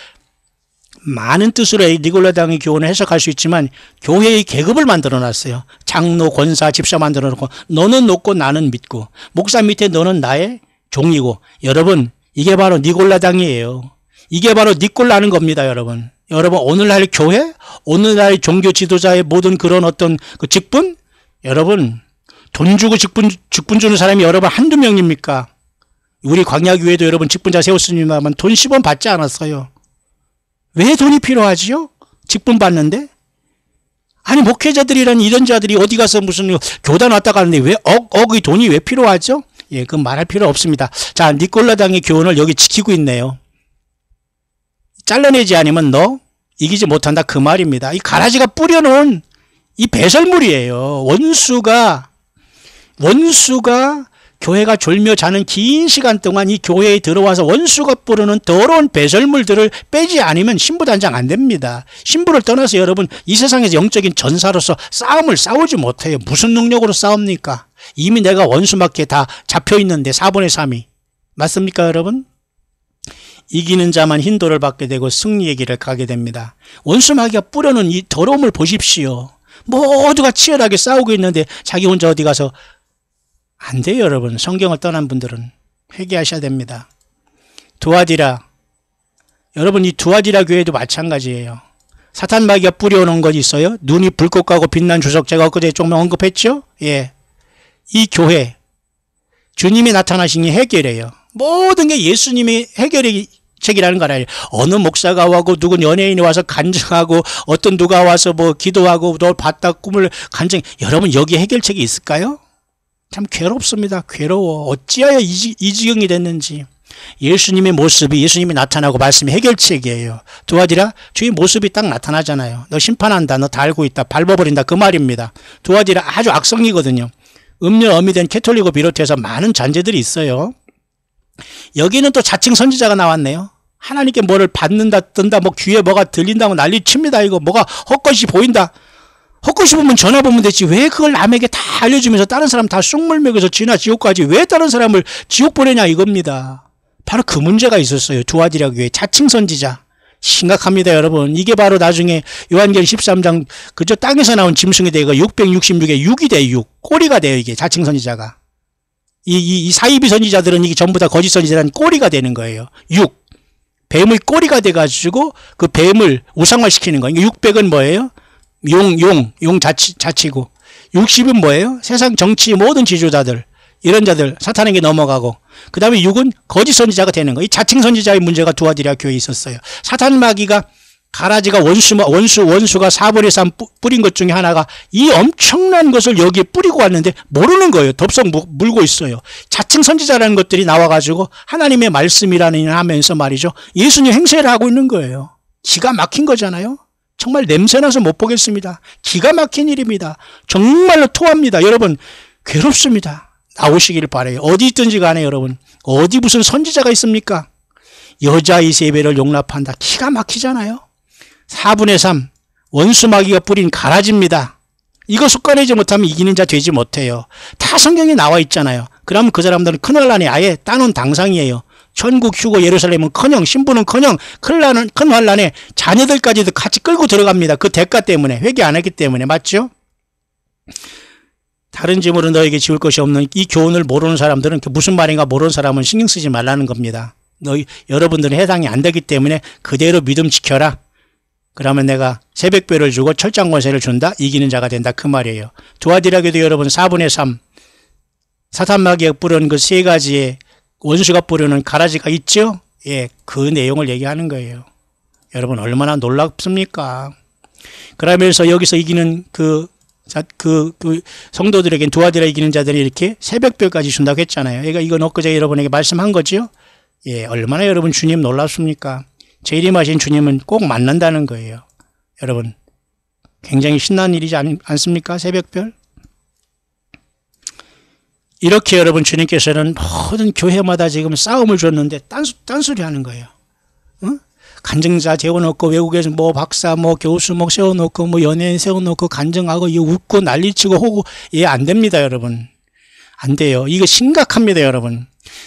많은 뜻으로 니골라당의 교훈을 해석할 수 있지만 교회의 계급을 만들어 놨어요. 장로, 권사, 집사 만들어 놓고 너는 높고 나는 믿고 목사 밑에 너는 나의 종이고 여러분 이게 바로 니골라당이에요. 이게 바로 니골라는 겁니다. 여러분 오늘날 교회 오늘날 종교 지도자의 모든 그런 어떤 그 직분 여러분 돈 주고 직분 주는 사람이 여러분 한두 명입니까? 우리 광야교회도 여러분 직분자 세웠습니다만 돈 10원 받지 않았어요. 왜 돈이 필요하지요? 직분 받는데? 아니 목회자들이란 이런 자들이 어디 가서 무슨 교단 왔다 가는데 왜 억의 돈이 왜 필요하죠? 예, 그건 말할 필요 없습니다. 자, 니골라당의 교훈을 여기 지키고 있네요. 잘라내지 않으면 너 이기지 못한다 그 말입니다. 이 가라지가 뿌려놓은 이 배설물이에요. 원수가 교회가 졸며 자는 긴 시간 동안 이 교회에 들어와서 원수가 뿌리는 더러운 배설물들을 빼지 않으면 신부단장 안 됩니다. 신부를 떠나서 여러분 이 세상에서 영적인 전사로서 싸움을 싸우지 못해요. 무슨 능력으로 싸웁니까? 이미 내가 원수맞게 다 잡혀있는데 4분의 3이. 맞습니까 여러분? 이기는 자만 흰돌을 받게 되고 승리의 길을 가게 됩니다. 원수마귀가 뿌려놓은 이 더러움을 보십시오. 모두가 치열하게 싸우고 있는데 자기 혼자 어디 가서 안 돼요 여러분. 성경을 떠난 분들은 회개하셔야 됩니다. 두아디라 여러분 이 두아디라 교회도 마찬가지예요. 사탄 마귀가 뿌려놓은 것 있어요. 눈이 불꽃 가고 빛난 주석 제가 엊그제 조금 언급했죠. 예, 이 교회 주님이 나타나신 이 해결이에요. 모든 게 예수님이 해결의 책이라는 거 알아요. 어느 목사가 와고 누구 연예인이 와서 간증하고 어떤 누가 와서 뭐 기도하고 너 봤다 꿈을 간증. 여러분 여기 해결책이 있을까요? 참 괴롭습니다. 괴로워. 어찌하여 이 지경이 됐는지. 예수님의 모습이 예수님이 나타나고 말씀이 해결책이에요. 두아디라 주의 모습이 딱 나타나잖아요. 너 심판한다. 너 다 알고 있다. 밟아버린다. 그 말입니다. 두아디라 아주 악성이거든요. 음녀 어미된 캐톨릭을 비롯해서 많은 잔재들이 있어요. 여기는 또 자칭 선지자가 나왔네요. 하나님께 뭐를 받는다 뜬다 뭐 귀에 뭐가 들린다고 난리칩니다. 이거 뭐가 헛것이 보인다. 헛것이 보면 전화 보면 되지. 왜 그걸 남에게 다 알려주면서 다른 사람 다 쑥물 먹여서 지나 지옥까지 왜 다른 사람을 지옥 보내냐 이겁니다. 바로 그 문제가 있었어요. 두아디라 교회 자칭 선지자. 심각합니다 여러분. 이게 바로 나중에 요한계시록 13장 그저 땅에서 나온 짐승이 되고 666에 6이 돼요. 6. 꼬리가 돼요 이게 자칭 선지자가. 이 사이비 선지자들은 이게 전부 다 거짓 선지자란 꼬리가 되는 거예요. 6. 뱀의 꼬리가 돼가지고 그 뱀을 우상화시키는 거예요. 600은 뭐예요? 용 자치고 60은 뭐예요? 세상 정치 모든 지도자들 이런 자들 사탄에게 넘어가고 그 다음에 6은 거짓 선지자가 되는 거예요. 이 자칭 선지자의 문제가 두아디라 교회에 있었어요. 사탄 마귀가 가라지가 원수가 4분의 3 뿌린 것 중에 하나가 이 엄청난 것을 여기에 뿌리고 왔는데 모르는 거예요. 덥석 물고 있어요. 자칭 선지자라는 것들이 나와가지고 하나님의 말씀이라는 하면서 말이죠. 예수님 행세를 하고 있는 거예요. 기가 막힌 거잖아요. 정말 냄새나서 못 보겠습니다. 기가 막힌 일입니다. 정말로 토합니다. 여러분 괴롭습니다. 나오시기를 바라요. 어디 있든지 간에 여러분 어디 무슨 선지자가 있습니까? 여자 이세벨을 용납한다. 기가 막히잖아요. 4분의 3 원수 마귀가 뿌린 가라지입니다. 이거 숟가내지 못하면 이기는 자 되지 못해요. 다 성경에 나와 있잖아요. 그러면 그 사람들은 큰 환란에 아예 따놓은 당상이에요. 천국 휴고 예루살렘은 커녕 신부는 커녕 큰 환란에 자녀들까지도 같이 끌고 들어갑니다. 그 대가 때문에 회개 안 했기 때문에 맞죠? 다른 짐으로 너에게 지울 것이 없는 이 교훈을 모르는 사람들은 무슨 말인가 모르는 사람은 신경 쓰지 말라는 겁니다. 여러분들은 해당이 안 되기 때문에 그대로 믿음 지켜라. 그러면 내가 새벽별을 주고 철장 권세를 준다. 이기는 자가 된다. 그 말이에요. 두아디라교도 여러분 4분의 3 사탄 마귀가 뿌려는 그 세 가지의 원수가 뿌려는 가라지가 있죠. 예, 그 내용을 얘기하는 거예요. 여러분 얼마나 놀랍습니까? 그러면서 여기서 이기는 그 성도들에겐 두아디라 이기는 자들이 이렇게 새벽별까지 준다고 했잖아요. 이건 엊그제 여러분에게 말씀한 거죠. 예, 얼마나 여러분 주님 놀랍습니까? 재림하신 주님은 꼭 만난다는 거예요. 여러분 굉장히 신나는 일이지 않습니까? 새벽별. 이렇게 여러분 주님께서는 모든 교회마다 지금 싸움을 줬는데 딴소리 하는 거예요. 간증자 재워놓고 외국에서 뭐 박사 뭐 교수 뭐 세워놓고 뭐 연예인 세워놓고 간증하고 이거 웃고 난리치고 호고 예, 안 됩니다 여러분. 안 돼요. 이거 심각합니다 여러분.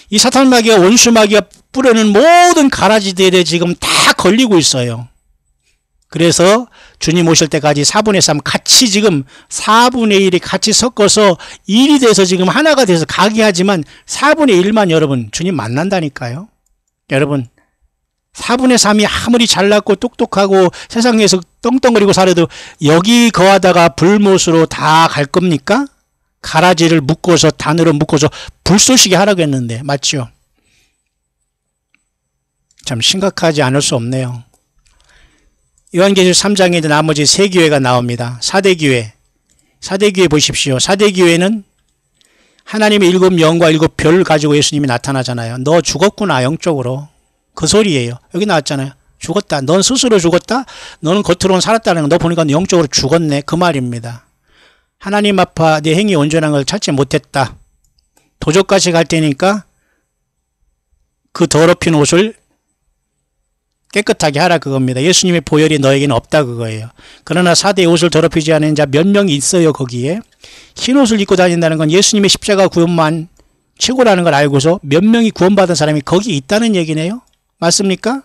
이 사탄 마귀가 원수 마귀가 뿌려는 모든 가라지들에 지금 다 걸리고 있어요. 그래서 주님 오실 때까지 4분의 3 같이 지금 4분의 1이 같이 섞어서 1이 돼서 지금 하나가 돼서 가게 하지만 4분의 1만 여러분 주님 만난다니까요. 여러분 4분의 3이 아무리 잘났고 똑똑하고 세상에서 떵떵거리고 살아도 여기 거하다가 불못으로 다 갈 겁니까? 가라지를 묶어서 단으로 묶어서 불 쏘시게 하라고 했는데 맞죠? 참 심각하지 않을 수 없네요. 요한계시록 3장에 나머지 세 교회가 나옵니다. 4대 교회. 4대 교회 보십시오. 4대 교회는 하나님의 7영과 7별 가지고 예수님이 나타나잖아요. 너 죽었구나 영적으로. 그 소리예요. 여기 나왔잖아요. 죽었다. 넌 스스로 죽었다. 너는 겉으로는 살았다는 거. 너 보니까 영적으로 죽었네. 그 말입니다. 하나님 앞에 내 행위 온전한 걸 찾지 못했다. 도적같이 갈 테니까 그 더럽힌 옷을 깨끗하게 하라 그겁니다. 예수님의 보혈이 너에게는 없다 그거예요. 그러나 4대의 옷을 더럽히지 않은 자 몇 명이 있어요 거기에. 흰 옷을 입고 다닌다는 건 예수님의 십자가 구원만 최고라는 걸 알고서 몇 명이 구원받은 사람이 거기 있다는 얘기네요. 맞습니까?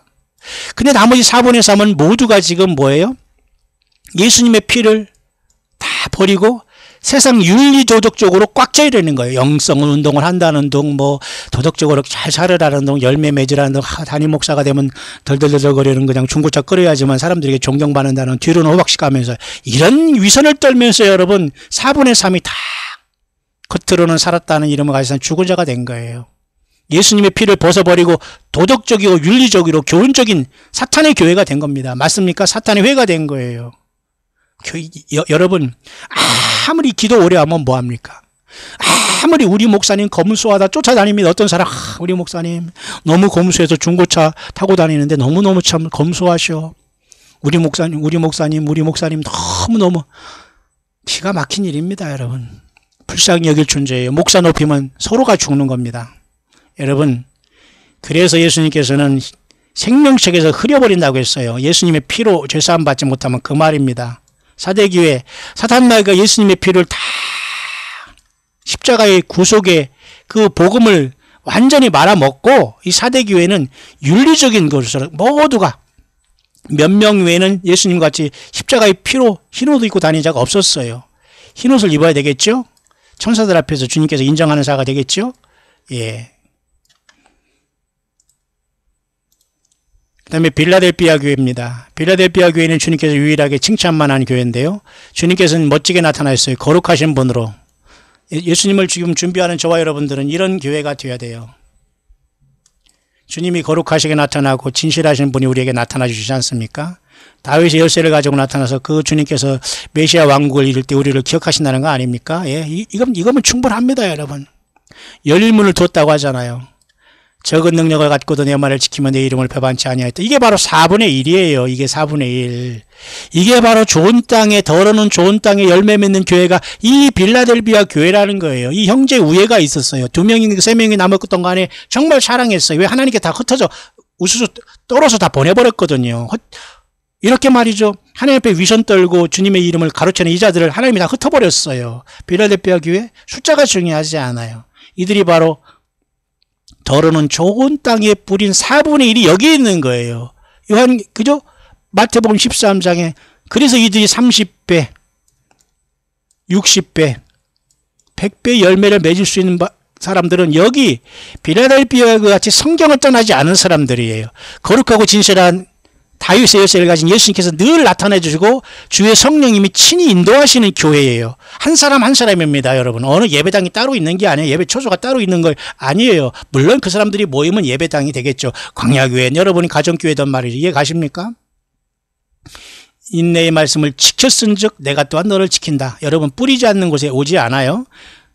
근데 나머지 4분의 3은 모두가 지금 뭐예요? 예수님의 피를 다 버리고 세상 윤리 도덕적으로 꽉 쪄야 되는 거예요. 영성 운동을 한다는 둥, 뭐 도덕적으로 잘 살으라는 둥, 열매 맺으라는 둥, 담임 목사가 되면 덜덜덜거리는 그냥 중고차 끓여야지만 사람들에게 존경받는다는 뒤로는 호박씩 가면서 이런 위선을 떨면서 여러분 4분의 3이 다 겉으로는 살았다는 이름을 가지고 죽은 자가 된 거예요. 예수님의 피를 벗어버리고 도덕적이고 윤리적이고 교훈적인 사탄의 교회가 된 겁니다. 맞습니까? 사탄의 회가 된 거예요. 여러분 아무리 기도 오래 하면 뭐합니까? 아무리 우리 목사님 검소하다 쫓아다닙니다. 어떤 사람 우리 목사님 너무 검소해서 중고차 타고 다니는데 너무너무 참 검소하셔. 우리 목사님 너무너무 기가 막힌 일입니다. 여러분 불쌍히 여길 존재예요. 목사 높이면 서로가 죽는 겁니다. 여러분 그래서 예수님께서는 생명책에서 흐려버린다고 했어요. 예수님의 피로 죄사함 받지 못하면 그 말입니다. 사대교회 사탄마귀가 예수님의 피를 다 십자가의 구속의 그 복음을 완전히 말아먹고 이 사대교회는 윤리적인 것으로 모두가 몇 명 외에는 예수님같이 십자가의 피로 흰옷 입고 다니는 자가 없었어요. 흰옷을 입어야 되겠죠? 천사들 앞에서 주님께서 인정하는 자가 되겠죠? 예. 그 다음에 빌라델비아 교회입니다. 빌라델비아 교회는 주님께서 유일하게 칭찬만 한 교회인데요. 주님께서는 멋지게 나타나셨어요. 거룩하신 분으로. 예수님을 지금 준비하는 저와 여러분들은 이런 교회가 되어야 돼요. 주님이 거룩하시게 나타나고 진실하신 분이 우리에게 나타나 주시지 않습니까? 다윗의 열쇠를 가지고 나타나서 그 주님께서 메시아 왕국을 이룰 때 우리를 기억하신다는 거 아닙니까? 예, 이거면 충분합니다, 여러분. 열일문을 뒀다고 하잖아요. 적은 능력을 갖고도 내 말을 지키면 내 이름을 배반치 아니하였다. 이게 바로 4분의 1이에요. 이게 4분의 1. 이게 바로 좋은 땅에 더러는 좋은 땅에 열매 맺는 교회가 이 빌라델비아 교회라는 거예요. 이 형제 우애가 있었어요. 2명이 3명이 남았던 간에 정말 사랑했어요. 왜 하나님께 다 흩어져 우수수 떨어서 다 보내버렸거든요. 이렇게 말이죠. 하나님 앞에 위선 떨고 주님의 이름을 가로채는 이자들을 하나님이 다 흩어버렸어요. 빌라델비아 교회 숫자가 중요하지 않아요. 이들이 바로 더러는 좋은 땅에 뿌린 4분의 1이 여기 있는 거예요. 그죠? 마태복음 13장에 그래서 이들이 30배, 60배, 100배 열매를 맺을 수 있는 사람들은 여기 빌라델비아와 같이 성경을 떠나지 않은 사람들이에요. 거룩하고 진실한 다윗의 열쇠를 가진 예수님께서 늘 나타내 주시고 주의 성령님이 친히 인도하시는 교회예요. 한 사람 한 사람입니다, 여러분. 어느 예배당이 따로 있는 게 아니에요. 예배 초소가 따로 있는 거 아니에요. 물론 그 사람들이 모이면 예배당이 되겠죠. 광야교회, 여러분이 가정교회든 말이죠. 이해 가십니까? 인내의 말씀을 지켰은즉 내가 또한 너를 지킨다. 여러분 뿌리지 않는 곳에 오지 않아요.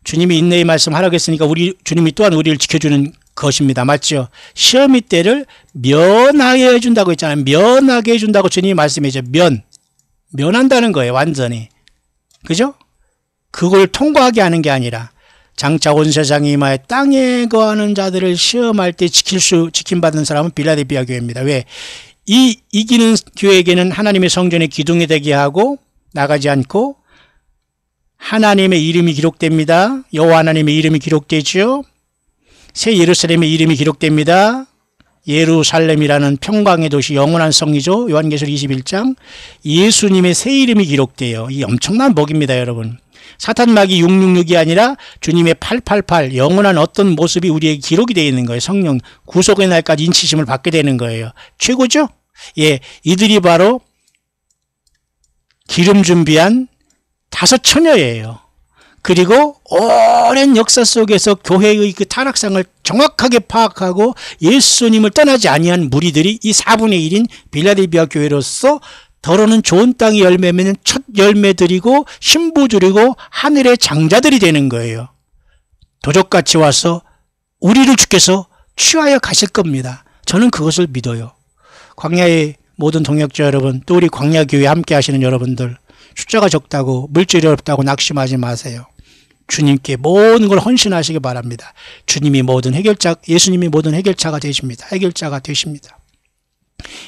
주님이 인내의 말씀 하라고 했으니까 주님이 또한 우리를 지켜주는 것입니다. 맞죠? 시험의 때를 면하게 해준다고 했잖아요. 면하게 해준다고 주님이 말씀해줘. 면한다는 거예요. 완전히. 그죠? 그걸 통과하게 하는 게 아니라 장차 온 세상에 임하여 땅에 거하는 자들을 시험할 때 지킴받은 사람은 빌라델비아 교회입니다. 왜? 이기는 교회에게는 하나님의 성전의 기둥이 되게 하고 나가지 않고 하나님의 이름이 기록됩니다. 여호와 하나님의 이름이 기록되죠. 새 예루살렘의 이름이 기록됩니다. 예루살렘이라는 평강의 도시, 영원한 성이죠. 요한계시록 21장. 예수님의 새 이름이 기록돼요. 이 엄청난 복입니다, 여러분. 사탄마귀 666이 아니라 주님의 888, 영원한 어떤 모습이 우리에게 기록이 되어 있는 거예요. 성령 구속의 날까지 인치심을 받게 되는 거예요. 최고죠? 예, 이들이 바로 기름 준비한 5 처녀예요. 그리고 오랜 역사 속에서 교회의 그 타락상을 정확하게 파악하고 예수님을 떠나지 아니한 무리들이 이 4분의 1인 빌라델비아 교회로서 더러는 좋은 땅의 열매 맺는 첫 열매들이고 신부들이고 하늘의 장자들이 되는 거예요. 도적같이 와서 우리를 주께서 취하여 가실 겁니다. 저는 그것을 믿어요. 광야의 모든 동역자 여러분, 또 우리 광야교회 함께 하시는 여러분들, 숫자가 적다고 물질이 없다고 낙심하지 마세요. 주님께 모든 걸 헌신하시기 바랍니다. 주님이 모든 예수님이 모든 해결자가 되십니다. 해결자가 되십니다.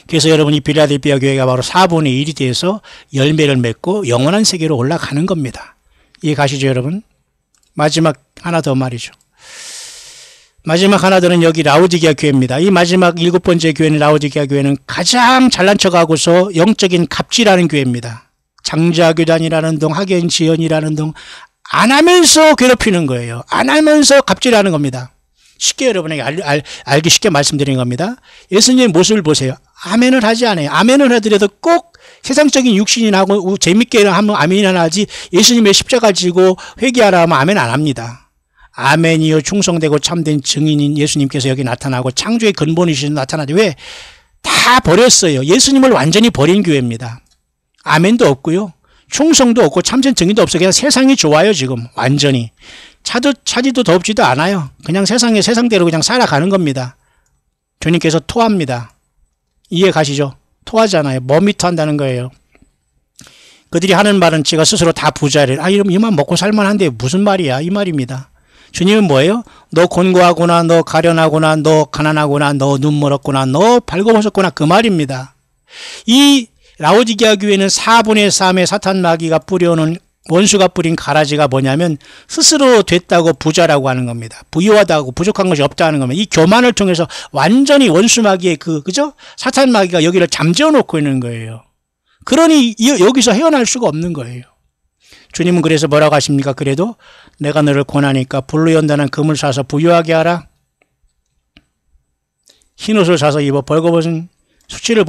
그래서 여러분, 이 빌라델비아 교회가 바로 4분의 1이 돼서 열매를 맺고 영원한 세계로 올라가는 겁니다. 이해 가시죠, 여러분? 마지막 하나 더 말이죠. 마지막 하나 더는 여기 라오디게아 교회입니다. 이 마지막 7번째 교회는 라오디게아 교회는 가장 잘난 척하고서 영적인 갑질하는 교회입니다. 장자교단이라는 동, 학연지연이라는 동, 안 하면서 괴롭히는 거예요. 안 하면서 갑질하는 겁니다. 쉽게 여러분에게 알기 쉽게 말씀드리는 겁니다. 예수님의 모습을 보세요. 아멘을 하지 않아요. 아멘을 하더라도 꼭 세상적인 육신이 나고 재밌게 하면 아멘이나 하지, 예수님의 십자가 지고 회개하라 하면 아멘 안 합니다. 아멘이요 충성되고 참된 증인인 예수님께서 여기 나타나고 창조의 근본이신 나타나죠. 왜? 다 버렸어요. 예수님을 완전히 버린 교회입니다. 아멘도 없고요, 충성도 없고 참된 증인도 없어요. 그냥 세상이 좋아요. 지금 완전히 차지도 덥지도 않아요. 그냥 세상대로 그냥 살아가는 겁니다. 주님께서 토합니다. 이해 가시죠? 토하잖아요. 뭐미터 한다는 거예요. 그들이 하는 말은 지가 스스로 다 부자래. 이러면 이만 먹고 살만한데 무슨 말이야, 이 말입니다. 주님은 뭐예요? 너 곤고하구나, 너 가련하구나, 너 가난하구나, 너 눈멀었구나, 너 발고벗었구나, 그 말입니다. 이 라오디게아 교회는 4분의 3의 사탄 마귀가 뿌려놓은, 원수가 뿌린 가라지가 뭐냐면 스스로 됐다고 부자라고 하는 겁니다. 부유하다고 부족한 것이 없다는 겁니다. 이 교만을 통해서 완전히 원수 마귀의 그죠? 사탄 마귀가 여기를 잠재워 놓고 있는 거예요. 그러니 여기서 헤어날 수가 없는 거예요. 주님은 그래서 뭐라고 하십니까? 그래도 내가 너를 권하니까 불로 연단한 금을 사서 부유하게 하라. 흰옷을 사서 입어 벌거벗은 수치를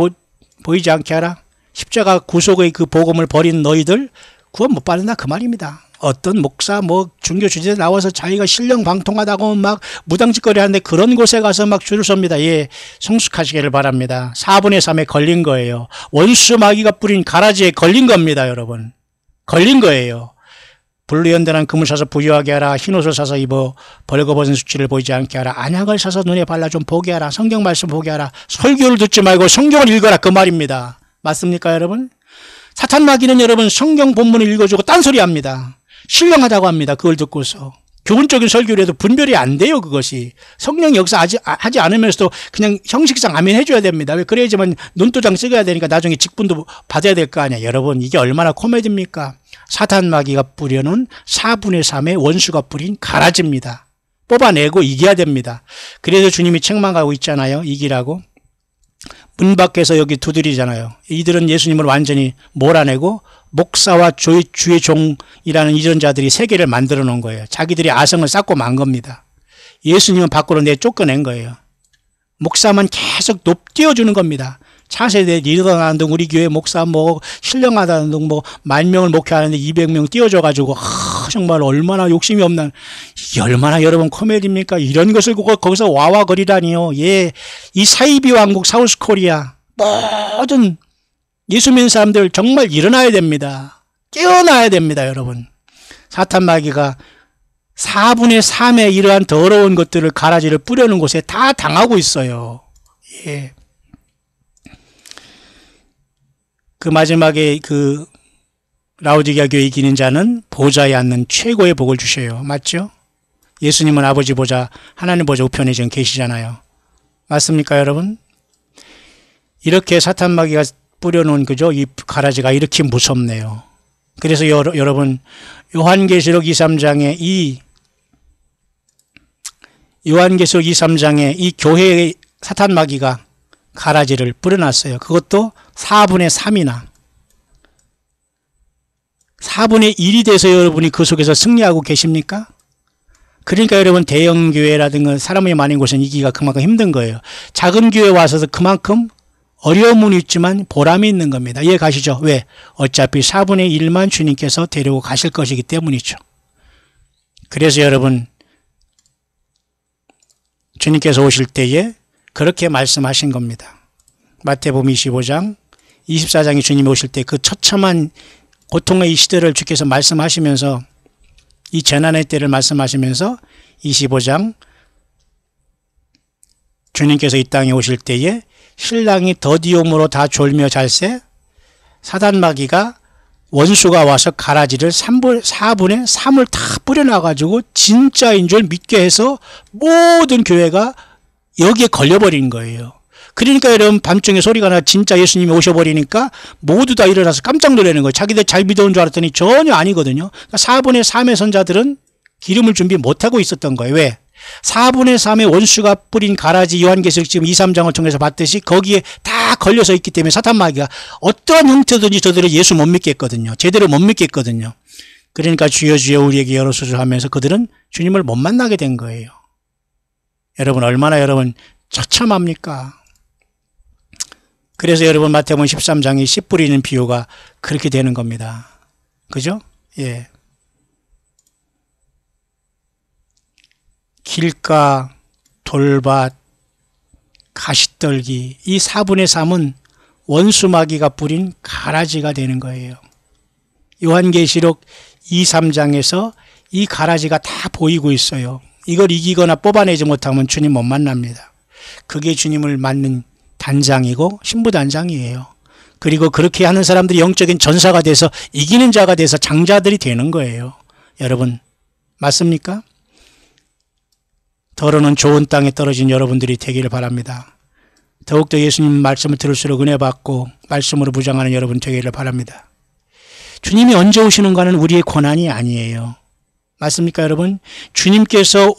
보이지 않게 하라. 십자가 구속의 그 복음을 버린 너희들 구원 못 받는다, 그 말입니다. 어떤 목사 중교 주지에 나와서 자기가 신령 방통하다고 막 무당짓거리 하는데 그런 곳에 가서 막 줄을 섭니다. 예, 성숙하시기를 바랍니다. 4분의 3에 걸린 거예요. 원수 마귀가 뿌린 가라지에 걸린 겁니다, 여러분. 걸린 거예요. 불로 연단한 금을 사서 부유하게 하라. 흰옷을 사서 입어 벌거벗은 수치를 보이지 않게 하라. 안약을 사서 눈에 발라 좀 보게 하라. 성경 말씀 보게 하라. 설교를 듣지 말고 성경을 읽어라, 그 말입니다. 맞습니까, 여러분? 사탄 마귀는 여러분 성경 본문을 읽어주고 딴소리 합니다. 신령하다고 합니다. 그걸 듣고서. 교훈적인 설교를 해도 분별이 안 돼요, 그것이. 성령 역사 하지 않으면서도 그냥 형식상 아멘 해줘야 됩니다. 왜? 그래야지만 눈도장 찍어야 되니까 나중에 직분도 받아야 될 거 아니야. 여러분, 이게 얼마나 코미디입니까? 사탄 마귀가 뿌려놓은 4분의 3의 원수가 뿌린 가라지입니다. 뽑아내고 이겨야 됩니다. 그래서 주님이 책망하고 있잖아요. 이기라고. 문 밖에서 여기 두드리잖아요. 이들은 예수님을 완전히 몰아내고 목사와 주의 종이라는 이런 자들이 세계를 만들어 놓은 거예요. 자기들이 아성을 쌓고 만 겁니다. 예수님은 밖으로 내쫓겨낸 거예요. 목사만 계속 높띄워주는 겁니다. 차세대 리더라는 등 우리 교회 목사 신령하다는 등 10,000명을 목회하는데 200명 띄워줘가지고 정말 얼마나 욕심이 없나. 이게 얼마나 여러분 코미디입니까? 이런 것을 거기서 와와거리다니요. 예, 이 사이비 왕국 사우스코리아 모든 예수 믿는 사람들 정말 일어나야 됩니다. 깨어나야 됩니다, 여러분. 사탄 마귀가 4분의 3의 이러한 더러운 것들을 가라지를 뿌려놓은 곳에 다 당하고 있어요. 예. 그 마지막에 그 라오디게아 교회 이기는 자는 보좌에 앉는 최고의 복을 주셔요. 맞죠? 예수님은 아버지 보좌, 하나님 보좌 우편에 지금 계시잖아요. 맞습니까, 여러분? 이렇게 사탄 마귀가 뿌려놓은 그죠? 이 가라지가 이렇게 무섭네요. 그래서 여러분, 요한계시록 2, 3장에 이 교회의 사탄 마귀가 가라지를 뿌려놨어요. 그것도 4분의 3이나 4분의 1이 돼서 여러분이 그 속에서 승리하고 계십니까? 그러니까 여러분 대형 교회라든가 사람이 많은 곳은 이기가 그만큼 힘든 거예요. 작은 교회 와서도 그만큼 어려움은 있지만 보람이 있는 겁니다. 이해 가시죠? 왜? 어차피 4분의 1만 주님께서 데리고 가실 것이기 때문이죠. 그래서 여러분 주님께서 오실 때에 그렇게 말씀하신 겁니다. 마태복음 25장 24장에 주님이 오실 때 그 처참한 고통의 이 시대를 주께서 말씀하시면서 이 재난의 때를 말씀하시면서 25장 주님께서 이 땅에 오실 때에 신랑이 더디옴으로 다 졸며 잘세 사단 마귀가 원수가 와서 가라지를 4분의 3을 다 뿌려놔가지고 진짜인 줄 믿게 해서 모든 교회가 여기에 걸려버린 거예요. 그러니까 여러분 밤중에 소리가 나 진짜 예수님이 오셔버리니까 모두 다 일어나서 깜짝 놀라는 거예요. 자기들 잘 믿어온 줄 알았더니 전혀 아니거든요. 그러니까 4분의 3의 선자들은 기름을 준비 못하고 있었던 거예요. 왜? 4분의 3의 원수가 뿌린 가라지 요한계시록 지금 2, 3장을 통해서 봤듯이 거기에 다 걸려서 있기 때문에 사탄 마귀가 어떠한 형태든지 저들은 예수 못 믿겠거든요. 제대로 못 믿겠거든요. 그러니까 주여 주여 우리에게 열어주소서 하면서 그들은 주님을 못 만나게 된 거예요. 여러분 얼마나 여러분 처참합니까? 그래서 여러분 마태복음 13장이 씨 뿌리는 비유가 그렇게 되는 겁니다. 그죠? 예. 길가, 돌밭, 가시떨기 이 4분의 3은 원수마귀가 뿌린 가라지가 되는 거예요. 요한계시록 2, 3장에서 이 가라지가 다 보이고 있어요. 이걸 이기거나 뽑아내지 못하면 주님 못 만납니다. 그게 주님을 맞는 단장이고 신부단장이에요. 그리고 그렇게 하는 사람들이 영적인 전사가 돼서 이기는 자가 돼서 장자들이 되는 거예요. 여러분 맞습니까? 더러는 좋은 땅에 떨어진 여러분들이 되기를 바랍니다. 더욱더 예수님 말씀을 들을수록 은혜 받고 말씀으로 무장하는 여러분 되기를 바랍니다. 주님이 언제 오시는가는 우리의 권한이 아니에요. 맞습니까 여러분? 주님께서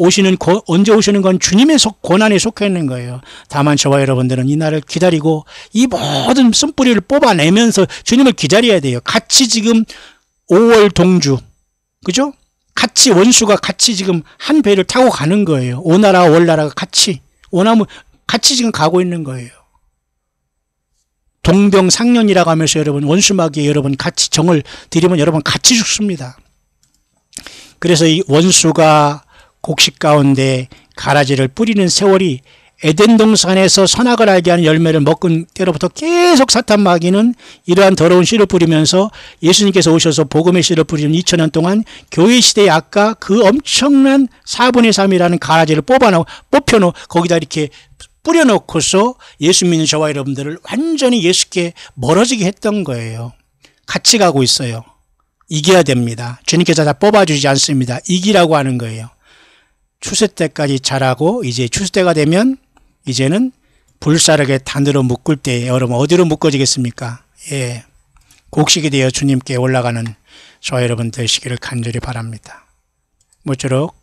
언제 오시는 건 주님의 권한에 속해 있는 거예요. 다만 저와 여러분들은 이 날을 기다리고 이 모든 쓴뿌리를 뽑아내면서 주님을 기다려야 돼요. 같이 지금 5월 동주 그죠? 같이 원수가 같이 지금 한 배를 타고 가는 거예요. 오나라와 월나라가 같이 오나무 같이 지금 가고 있는 거예요. 동병상련이라고 하면서 여러분 원수마귀에 여러분 같이 정을 들이면 여러분 같이 죽습니다. 그래서 이 원수가 곡식 가운데 가라지를 뿌리는 세월이 에덴 동산에서 선악을 알게 하는 열매를 먹은 때로부터 계속 사탄 마귀는 이러한 더러운 씨를 뿌리면서 예수님께서 오셔서 복음의 씨를 뿌리는 2000년 동안 교회 시대에 아까 그 엄청난 4분의 3이라는 가라지를 뽑혀놓고 거기다 이렇게 뿌려놓고서 예수 믿는 저와 여러분들을 완전히 예수께 멀어지게 했던 거예요. 같이 가고 있어요. 이겨야 됩니다. 주님께서 다 뽑아주지 않습니다. 이기라고 하는 거예요. 추수 때까지 자라고 이제 추수 때가 되면 이제는 불사르게 단으로 묶을 때 여러분 어디로 묶어지겠습니까? 예, 곡식이 되어 주님께 올라가는 저와 여러분 되시기를 간절히 바랍니다. 모쪼록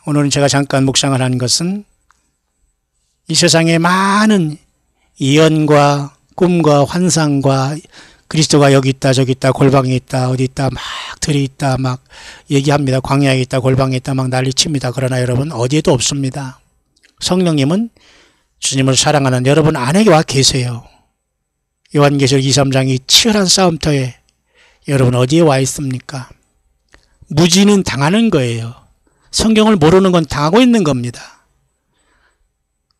오늘은 제가 잠깐 묵상을 한 것은 이 세상에 많은 예언과 꿈과 환상과 그리스도가 여기 있다 저기 있다 골방에 있다 어디 있다 막 들이 있다 막 얘기합니다. 광야에 있다 골방에 있다 막 난리칩니다. 그러나 여러분 어디에도 없습니다. 성령님은 주님을 사랑하는 여러분 안에 와 계세요. 요한계시록 2, 3장이 치열한 싸움터에 여러분 어디에 와 있습니까? 무지는 당하는 거예요. 성경을 모르는 건 당하고 있는 겁니다.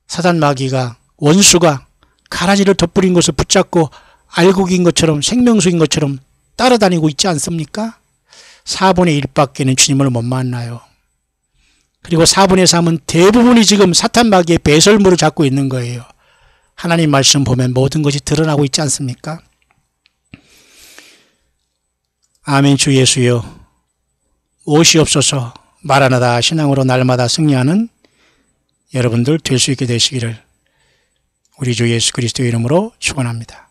사단 마귀가 원수가 가라지를 덧뿌린 것을 붙잡고 알곡인 것처럼 생명수인 것처럼 따라다니고 있지 않습니까? 4분의 1밖에는 주님을 못 만나요. 그리고 4분의 3은 대부분이 지금 사탄 마귀의 배설물을 잡고 있는 거예요. 하나님 말씀 보면 모든 것이 드러나고 있지 않습니까? 아멘. 주 예수여 오시옵소서. 마라나다 신앙으로 날마다 승리하는 여러분들 될 수 있게 되시기를 우리 주 예수 그리스도의 이름으로 축원합니다.